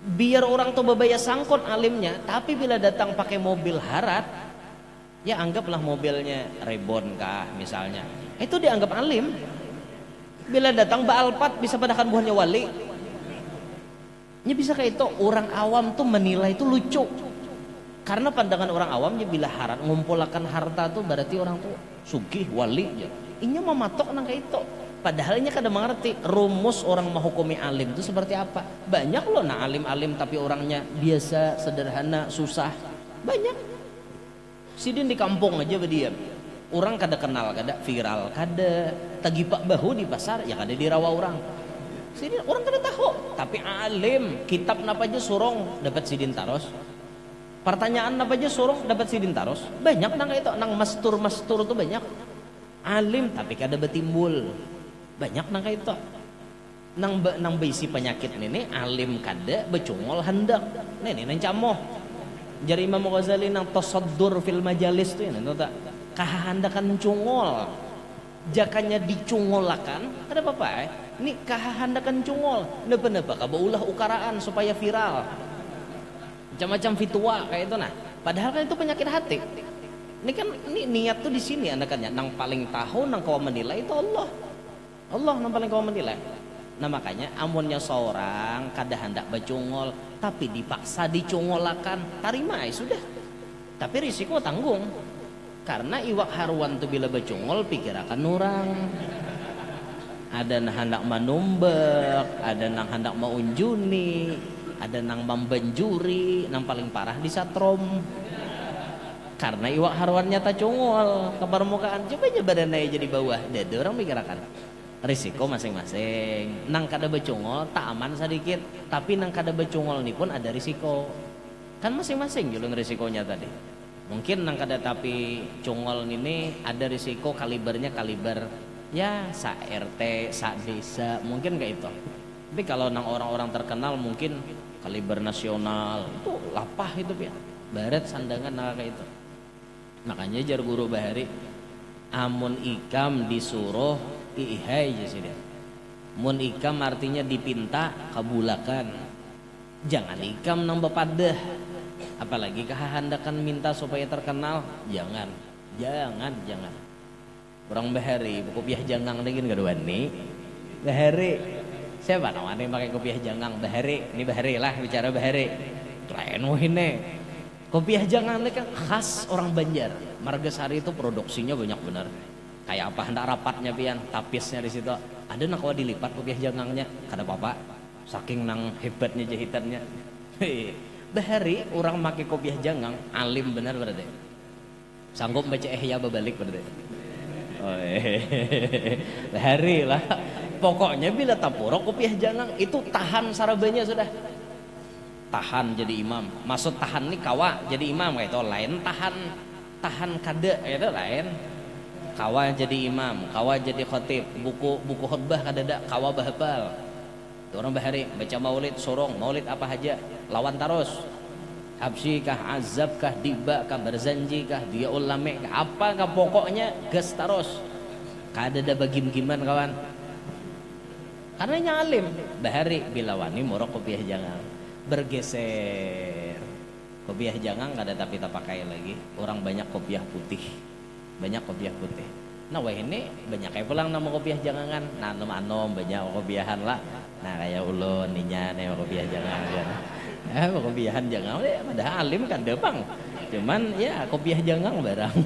[SPEAKER 1] Biar orang tuh bebaya sangkut alimnya, tapi bila datang pakai mobil harat, ya anggaplah mobilnya Rebon kah misalnya, itu dianggap alim. Bila datang Alphard bisa padakan buahnya wali. Ya bisa kayak itu. Orang awam tuh menilai itu lucu. Karena pandangan orang awamnya bila harat ngumpulkan harta tuh berarti orang tuh sugih wali ya. Inya mematok nang kayak itu. Padahal inya kada mengerti rumus orang menghukumi alim itu seperti apa. Banyak loh nah alim-alim tapi orangnya biasa, sederhana, susah. Banyak. Sidin di kampung aja berdiam. Orang kada kenal, kada viral, kada tagipak bahu di pasar, ya kada dirawa orang. Sidin orang kada tahu, tapi alim, kitab napa aja surong dapat sidin taros. Pertanyaan napa aja surong dapat sidin taros. Banyak nang itu, nang mastur tuh banyak. Alim tapi kada betimbul. Banyak nang itu. Nang beisi penyakit ini alim kada becungol hendak. Nih nang camoh. Jari Imam Ghazali nang tasaddur fil majalis tuh ya tak kahandakan cungol. Jakanya dicungolakan, ada apa-apa Ini kahandakan cungol. Napa kabaulah ukaraan supaya viral. Macam-macam fitua kayak itu nah. Padahal kan itu penyakit hati. Ini kan niat tuh di sini anakannya. Nang paling tahu nang kau menilai itu Allah. Allah nang paling kau menilai. Nah makanya amunnya seorang kada hendak becungol tapi dipaksa dicungolakan, tarima ya sudah. Tapi risiko tanggung. Karena iwak haruan tuh bila becungol pikirakan orang. Ada nang hendak manumbek, ada nang hendak maunjuni, ada nang membenjuri, nang paling parah disatrom. Karena iwak haruannya tak cungol ke permukaan, coba aja badannya jadi bawah. Dada orang pikirakan risiko masing-masing. Nang kada becungol tak aman sedikit, tapi nang kada becungol ini pun ada risiko. Kan masing-masing julun risikonya tadi. Mungkin nang kada tapi cungol ini ada risiko kalibernya kaliber ya sa RT, sa desa, mungkin kayak itu. Tapi kalau nang orang-orang terkenal mungkin kaliber nasional itu lapah itu ya. Baret sandangan nang kayak itu. Makanya jar guru bahari amun ikam disuruh ihai aja sih dia. Mun ikam artinya dipinta kabulakan. Jangan ikam nang bepadah. Apalagi kehendakan minta supaya terkenal, jangan. Orang bahari kopiah jangang lagi enggak ada nih. Bahari. Siapa namanya pakai kopiah jangang? Bahari. Ini bahari lah bicara bahari. Keren ini. Kopiah jangang ini kan khas orang Banjar. Margasari itu produksinya banyak benar. Kayak apa hendak rapatnya pian, tapisnya di situ. Ada nak kau dilipat kopiah jangangnya, kada apa-apa. Saking nang hebatnya jahitannya. Bahari orang make kopiah jangang, alim benar berarti. Sanggup baca ihya babalik berarti. Oh, bahari lah. Pokoknya bila tapurok kopiah jangang itu tahan sarabanya sudah. Tahan jadi imam. Maksud tahan nih kawa jadi imam kayak itu lain tahan kada itu lain. Kawa jadi imam, kawa jadi khotib, buku khutbah kadada kawa bahapal. Itu orang bahari baca maulid sorong, maulid apa aja lawan taros. Habsi kah, azab kah, diba kah, berzanji kah, dia ulame kah, apa kah pokoknya gas taros. Kadada bagim-giman kawan. Karena nyalim bahari bila wani morok kopiah jangang bergeser. Kopiah jangang kada tapi tak pakai lagi. Orang banyak kopiah putih. Banyak kopiah putih. Nah wah ini banyak kayak pulang nama kopiah jangangan. Nah anom banyak kopiahan lah. Nah kayak ulun ninya nih kopiah jangan kan. Kopiahan jangan. Padahal alim kan depang. Cuman ya kopiah jangan barang.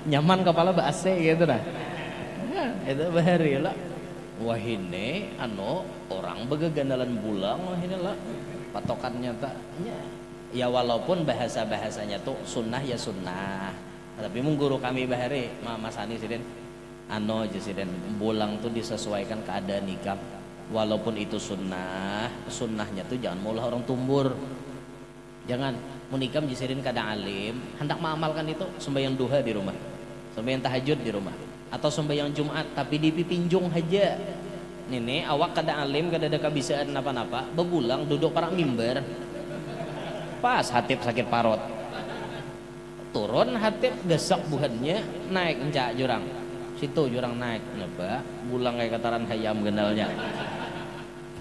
[SPEAKER 1] Nyaman kepala bahasa gitu nah. Itu bahari lah. Wah ini orang begagandalan bulang wah ini lah patokannya taknya. Ya walaupun bahasa-bahasanya tuh sunnah ya sunnah. Tapi mengguru kami bahari Mas Ani siden jesiden bulang tuh disesuaikan keadaan nikah. Walaupun itu sunnahnya tuh jangan maulah orang tumbur. Jangan menikam jesiden kada alim, hendak mengamalkan itu sembahyang duha di rumah. Sembahyang tahajud di rumah atau sembahyang Jumat tapi dipipinjung aja. Nene awak kada alim kada ada kabisaan napa-napa, begulang duduk para mimbar. Pas hatib sakit parot. Turun hatib desak buhannya naik encak jurang situ jurang naik napa bulang kayak kataran hayam gendalnya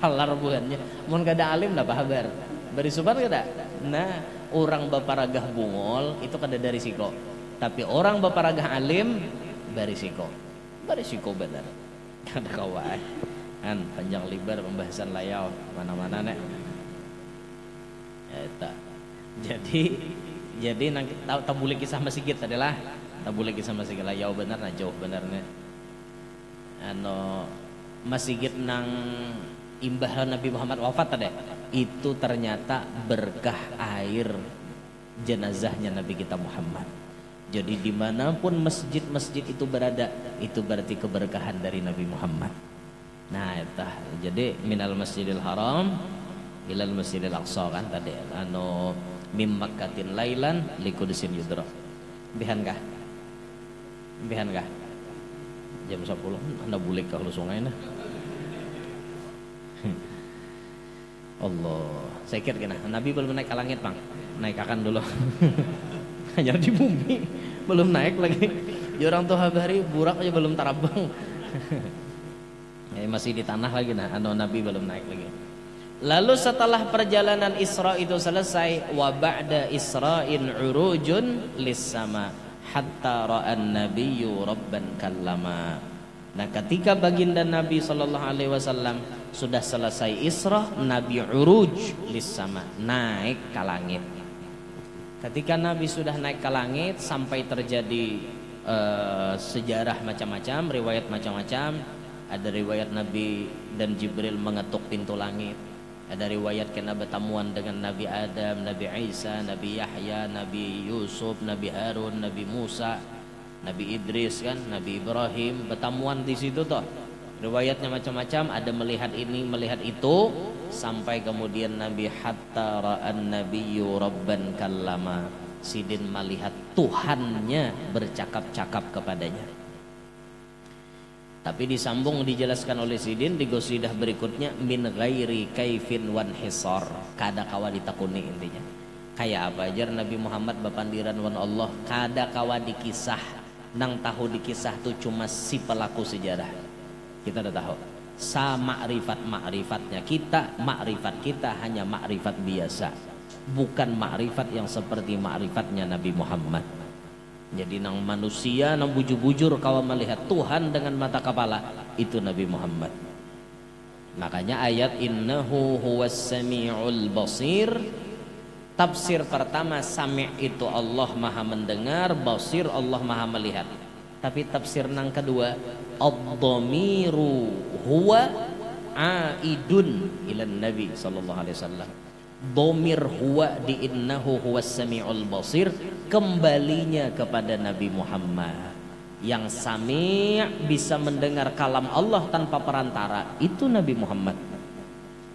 [SPEAKER 1] palar bulannya mun kada alim napa habar bari subar kada nah orang baparagah bungol itu kada dari risiko tapi orang baparagah alim berisiko benar kada kawan kan panjang lebar pembahasan layau mana-mana nek eta jadi nang tabule kisah Masjid adalah tabule kisah Masjid layau benar nah jauh benarnya Masjid nang imbah Nabi Muhammad wafat tadi itu ternyata berkah air jenazahnya Nabi kita Muhammad. Jadi dimanapun masjid-masjid itu berada itu berarti keberkahan dari Nabi Muhammad. Nah itu jadi minal masjidil haram ilal masjidil aqsa kan tadi mim makkatin lailan likudusin yudra bihan kah jam 10 anda boleh kalau sungai nah Allah saya kira gini Nabi belum naik ke langit bang naik akan dulu hanya di bumi belum naik lagi orang tuh habari burak aja belum tarabang masih di tanah lagi nah Nabi belum naik lagi. Lalu setelah perjalanan Isra itu selesai wa ba'da Isra'in urujun lis sama hatta ra'an nabiyyu rabban kallama. Nah ketika baginda Nabi SAW sudah selesai Isra, Nabi uruj lis sama naik ke langit. Ketika Nabi sudah naik ke langit sampai terjadi sejarah macam-macam, riwayat macam-macam. Ada riwayat Nabi dan Jibril mengetuk pintu langit. Ada riwayat kena bertemuan dengan Nabi Adam, Nabi Isa, Nabi Yahya, Nabi Yusuf, Nabi Harun, Nabi Musa, Nabi Idris kan, Nabi Ibrahim bertemuan di situ toh. Riwayatnya macam-macam, ada melihat ini, melihat itu sampai kemudian Nabi hatta ra'an nabiyyu rabban kallama. Sidin melihat Tuhannya bercakap-cakap kepadanya. Tapi disambung dijelaskan oleh Sidin di gosidah berikutnya min ghairi kaifin wan hisar kada kawa ditakuni intinya kayak apa ajar Nabi Muhammad bapandiran wan Allah kada kawa dikisah nang tahu dikisah tuh cuma si pelaku sejarah kita udah tahu ma'rifatnya ma'rifat kita hanya ma'rifat biasa bukan ma'rifat yang seperti ma'rifatnya Nabi Muhammad. Jadi nang manusia nang bujur-bujur kau melihat Tuhan dengan mata kepala itu Nabi Muhammad. Makanya ayat innahu huwas sami'ul basir. Tafsir pertama sami' itu Allah Maha mendengar, basir Allah Maha melihat. Tapi tafsir nang kedua ad-dhamiru huwa aidun ilan Nabi sallallahu alaihi wasallam. Dhamir huwa di innahu huwas sami'ul basir kembalinya kepada Nabi Muhammad. Yang sami' bisa mendengar kalam Allah tanpa perantara itu Nabi Muhammad.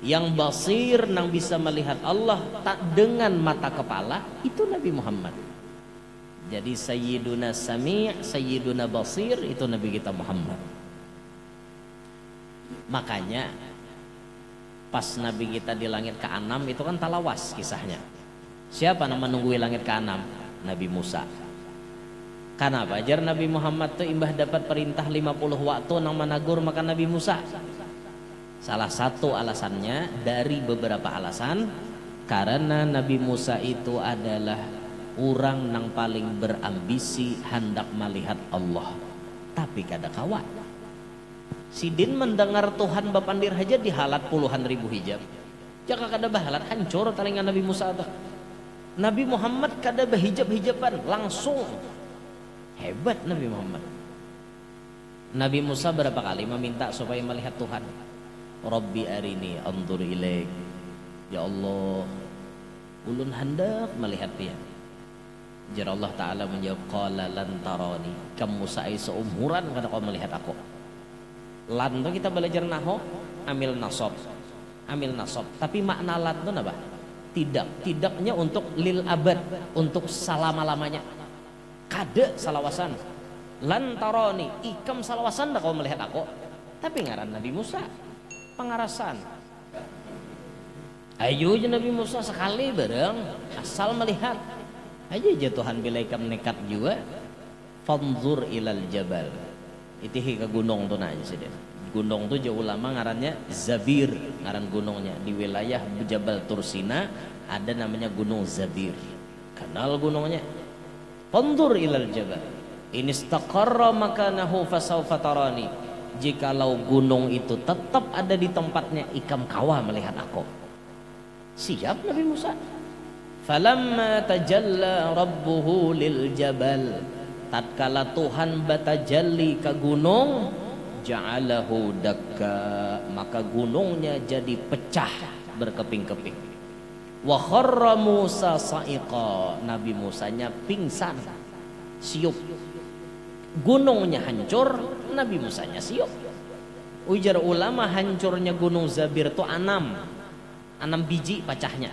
[SPEAKER 1] Yang basir nang bisa melihat Allah tak dengan mata kepala itu Nabi Muhammad. Jadi sayyiduna sami', sayyiduna basir itu Nabi kita Muhammad. Makanya pas Nabi kita di langit ke-6 itu kan talawas kisahnya. Siapa yang menunggui langit ke-6? Nabi Musa. Kenapa ajar Nabi Muhammad tuh imbah dapat perintah 50 waktu nang managur makan Nabi Musa? Salah satu alasannya dari beberapa alasan karena Nabi Musa itu adalah orang nang paling berambisi hendak melihat Allah tapi kada kawan. Sidin mendengar Tuhan bapandir haja dihalat puluhan ribu hijab. Jaka kada bahalat hancur talingan Nabi Musa tuh. Nabi Muhammad kada bahijab-hijaban langsung. Hebat Nabi Muhammad. Nabi Musa berapa kali meminta supaya melihat Tuhan. Rabbi arini anzur ilaik. Ya Allah, ulun hendak melihat dia. Jar Allah Ta'ala menjawab qala lan tarani. Kamu sa'i seumuran kada kau melihat aku. Lan kita belajar nahu amil nasab tapi makna lan itu apa? Tidaknya untuk lil abad untuk selama-lamanya kada salawasan lan taroni ikam salawasan dah kau melihat aku tapi ngaran Nabi Musa pengarasan ayo je Nabi Musa sekali bareng asal melihat aja Tuhan bila ikam nekat juga fanzur ilal jabal itihi ke gunung tuh aja sih deh. Gunung tuh jauh ulama ngarannya Zabir, ngaran gunungnya di wilayah Jabal Tursina ada namanya Gunung Zabir. Kenal gunungnya? Pandur ilal jabal. In istaqarra makanahu fasawfa tarani. Jikalau gunung itu tetap ada di tempatnya, ikam kawa melihat aku. Siap Nabi Musa. Falamma tajalla rabbuhu lil jabal. Tatkala Tuhan batajalli ke gunung, ja'alahu dakka, maka gunungnya jadi pecah berkeping-keping. Wa kharra Musa sa'iqa, Nabi Musanya pingsan, siup. Gunungnya hancur, Nabi Musanya siup. Ujar ulama hancurnya gunung Zabir itu 6 biji pecahnya.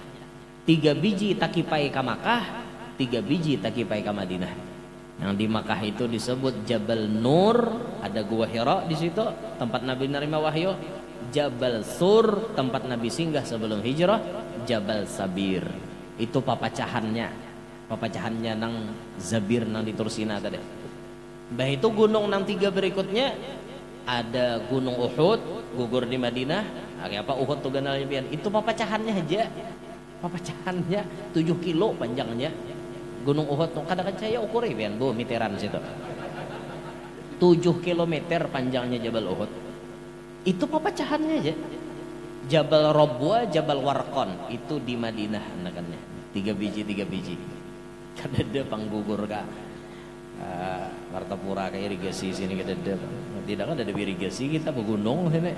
[SPEAKER 1] 3 biji takipai ka Makkah, 3 biji takipai ka Madinah. Yang di Makkah itu disebut Jabal Nur, ada gua Hira di situ tempat Nabi nerima wahyu. Jabal Sur tempat Nabi singgah sebelum hijrah. Jabal Sabir itu papacahannya nang Zabir nang di Tursina tadi. Bah itu gunung nang 3 berikutnya ada Gunung Uhud gugur di Madinah. Apa Uhud tuh ganalnya pian. Itu papacahannya aja. Papacahannya 7 kilo panjangnya. Gunung Uhud kadang-kadang saya ukur pian bu meteran situ. 7 kilometer panjangnya Jabal Uhud. Itu papacahannya aja. Jabal Robwa, Jabal Warqon itu di Madinah anakannya. 3 biji. Kadada panggugur ka Martapura kayak irigasi sini kadada. Tidak kan ada irigasi kita begunung sini.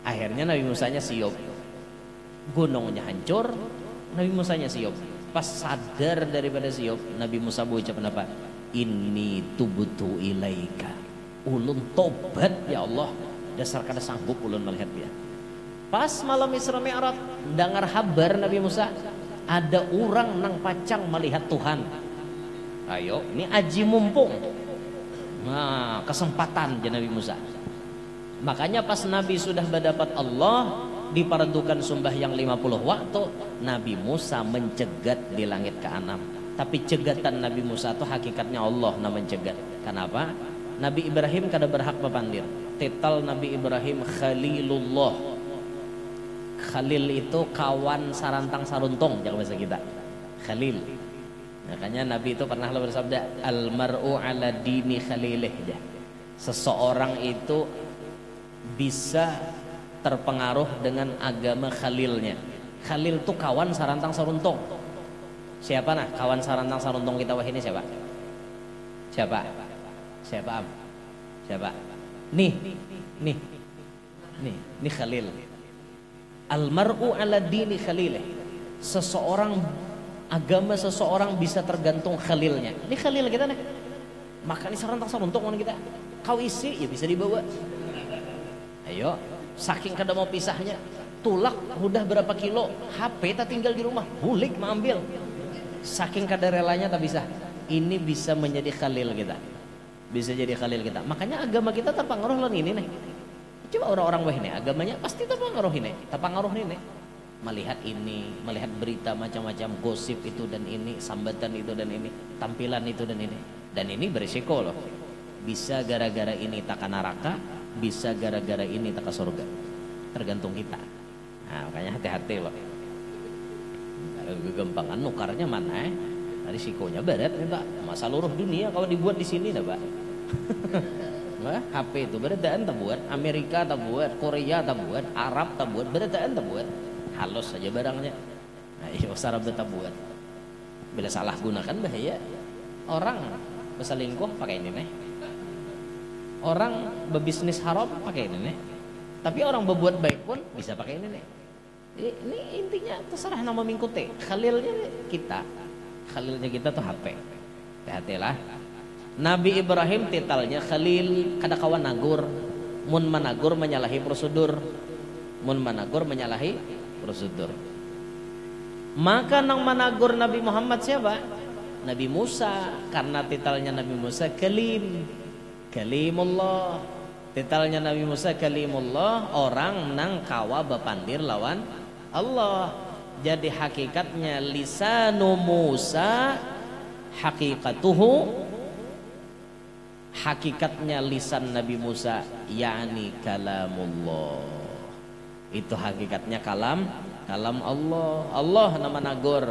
[SPEAKER 1] Akhirnya Nabi Musanya siop. Gunungnya hancur, Nabi Musanya siop. Pas sadar daripada siop, Nabi Musa berucap apa? Inni tubtu ilaika. Ulun tobat ya Allah. Dasar kada sanggup ulun melihat dia. Pas malam Isra Mi'raj, dengar kabar Nabi Musa, ada orang nang pacang melihat Tuhan. Ayo, ini aji mumpung. Nah, kesempatan ya Nabi Musa. Makanya pas Nabi sudah berdapat Allah, dipardukan sembahyang 50 waktu, Nabi Musa mencegat di langit ke-6. Tapi cegatan Nabi Musa itu hakikatnya Allah na mencegat. Kenapa? Nabi Ibrahim kada berhak papandir. Titel Nabi Ibrahim Khalilullah. Khalil itu kawan sarantang saruntung jangan bahasa kita. Khalil. Makanya Nabi itu pernah bersabda al-mar'u ala dini khalilih. Seseorang itu bisa terpengaruh dengan agama khalilnya. Khalil tuh kawan sarantang saruntung. Siapa nah kawan sarantang saruntung kita wah ini siapa? Siapa? Nih Khalil. Almar'u ala dini khalilih. Seseorang agama seseorang bisa tergantung khalilnya. Ini khalil kita nih. Maka ini sarantang saruntung kita. Kau isi ya bisa dibawa. Ayo. Saking kada mau pisahnya, tulak udah berapa kilo, HP tak tinggal di rumah, bulik mengambil. Saking kada relanya tak bisa. Ini bisa menjadi khalil kita. Bisa jadi khalil kita. Makanya agama kita terpengaruh lawan ini nih. Coba orang-orang wah ini agamanya pasti terpengaruh ini. Melihat ini, melihat berita macam-macam, gosip itu dan ini, sambatan itu dan ini, tampilan itu dan ini. Dan ini berisiko loh. Bisa gara-gara ini tak ke neraka, bisa gara-gara ini tak ke surga. Tergantung kita. Nah, makanya hati-hati loh. Kegampangan nukarnya mana? Risikonya berat nih Pak. Seluruh dunia kalau dibuat di sini dah Pak. Nah, HP itu beradaan tak buat, Amerika tak buat, Korea tak buat, Arab tak buat, beradaan tak buat. Halus saja barangnya. Nah, iya usara tak buat. Bila salah gunakan bahaya. Orang berselingkuh pakai ini nih. Orang berbisnis haram pakai ini nih. Tapi orang berbuat baik pun bisa pakai ini nih. Ini intinya terserah nama mengikuti. Khalilnya kita tuh HP. Hati-hatilah. Nabi Ibrahim titalnya Khalil, kada kawan nagur. Mun managur menyalahi prosedur. Maka nang managur Nabi Muhammad siapa? Nabi Musa, karena titalnya Nabi Musa Kalimullah. Titalnya Nabi Musa Kalimullah, orang nang kawa bapandir lawan Allah. Jadi hakikatnya lisanu Musa haqiqatuhu hakikatnya lisan Nabi Musa yakni kalamullah. Itu hakikatnya kalam Allah. Allah nama nagor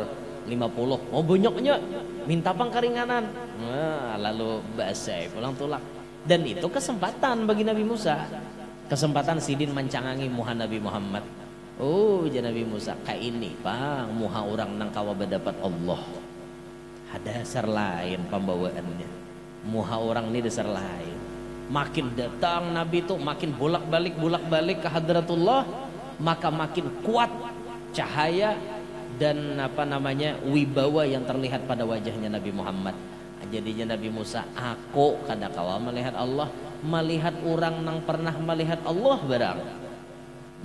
[SPEAKER 1] 50. Oh bonyoknya minta pangkaringanan. Nah, lalu basai pulang tulak. Dan itu kesempatan bagi Nabi Musa. Kesempatan sidin mencangangi muha Nabi Muhammad. Oh jadi Nabi Musa kayak ini pang muha orang nang kawa berdapat Allah. Ada dasar lain pembawaannya. Muha orang ini dasar lain. Makin datang Nabi itu makin bolak-balik ke hadratullah, maka makin kuat cahaya dan wibawa yang terlihat pada wajahnya Nabi Muhammad. Jadinya Nabi Musa, aku kada kawa melihat Allah, melihat orang nang pernah melihat Allah barang.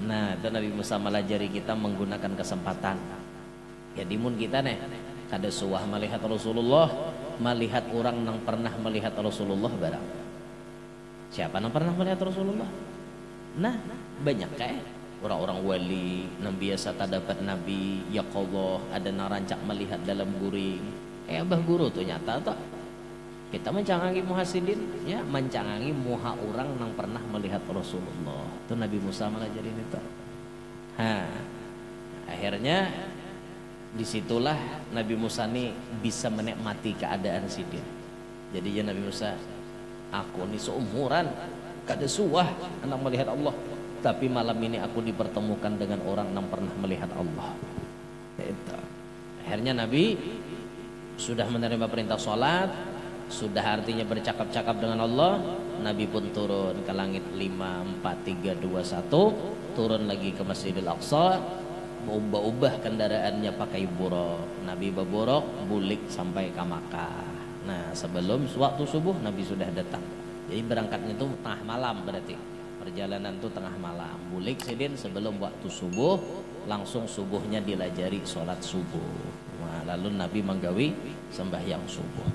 [SPEAKER 1] Nah itu Nabi Musa melajari kita menggunakan kesempatan. Ya dimun kita nih kada suah melihat Rasulullah, melihat orang nang pernah melihat Rasulullah barang. Siapa nang pernah melihat Rasulullah? Nah banyak kayak orang-orang wali nang biasa tak dapat Nabi ya Allah ada nang rancak melihat dalam guring. Abah guru tuh nyata tuh kita mencangangi muhasidin ya, mencangangi muha orang nang pernah melihat Rasulullah. Itu Nabi Musa melajarin itu. Akhirnya disitulah Nabi Musa ini bisa menikmati keadaan sidin. Jadi ya Nabi Musa, aku ini seumuran kada suah anak melihat Allah, tapi malam ini aku dipertemukan dengan orang yang pernah melihat Allah. Itu. Akhirnya Nabi sudah menerima perintah sholat, sudah artinya bercakap-cakap dengan Allah. Nabi pun turun ke langit 5, 4, 3, 2, 1, turun lagi ke Masjidil Aqsa, ubah-ubah kendaraannya pakai buruk. Nabi berburuk bulik sampai ke Makkah. Nah sebelum waktu subuh Nabi sudah datang. Jadi berangkatnya itu tengah malam, berarti perjalanan itu tengah malam. Bulik sidin sebelum waktu subuh, langsung subuhnya dilajari sholat subuh. Nah, lalu Nabi menggawi sembahyang subuh.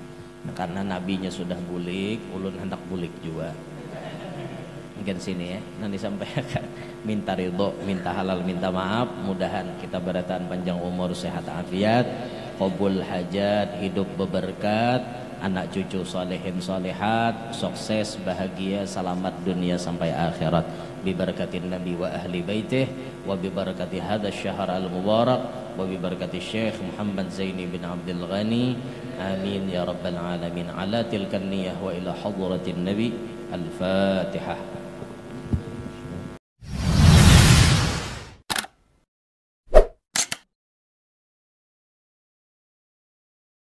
[SPEAKER 1] Nah, karena nabinya sudah bulik, ulun hendak bulik juga. Mungkin sini ya, nanti sampaikan. Minta ridho, minta halal, minta maaf. Mudahan kita beratahan panjang umur, sehat afiat, qabul hajat, hidup berberkat, anak cucu solehin solehat, sukses, bahagia, selamat dunia sampai akhirat. Bibarakatin Nabi wa ahli baitih, wa bibarakati hadha syahr al-mubarak, wa bibarakati Syekh Muhammad Zaini bin Abdul Ghani. Amin ya rabbal alamin. Ala tilkan niyah wa ila hadratin Nabi. Al-Fatihah.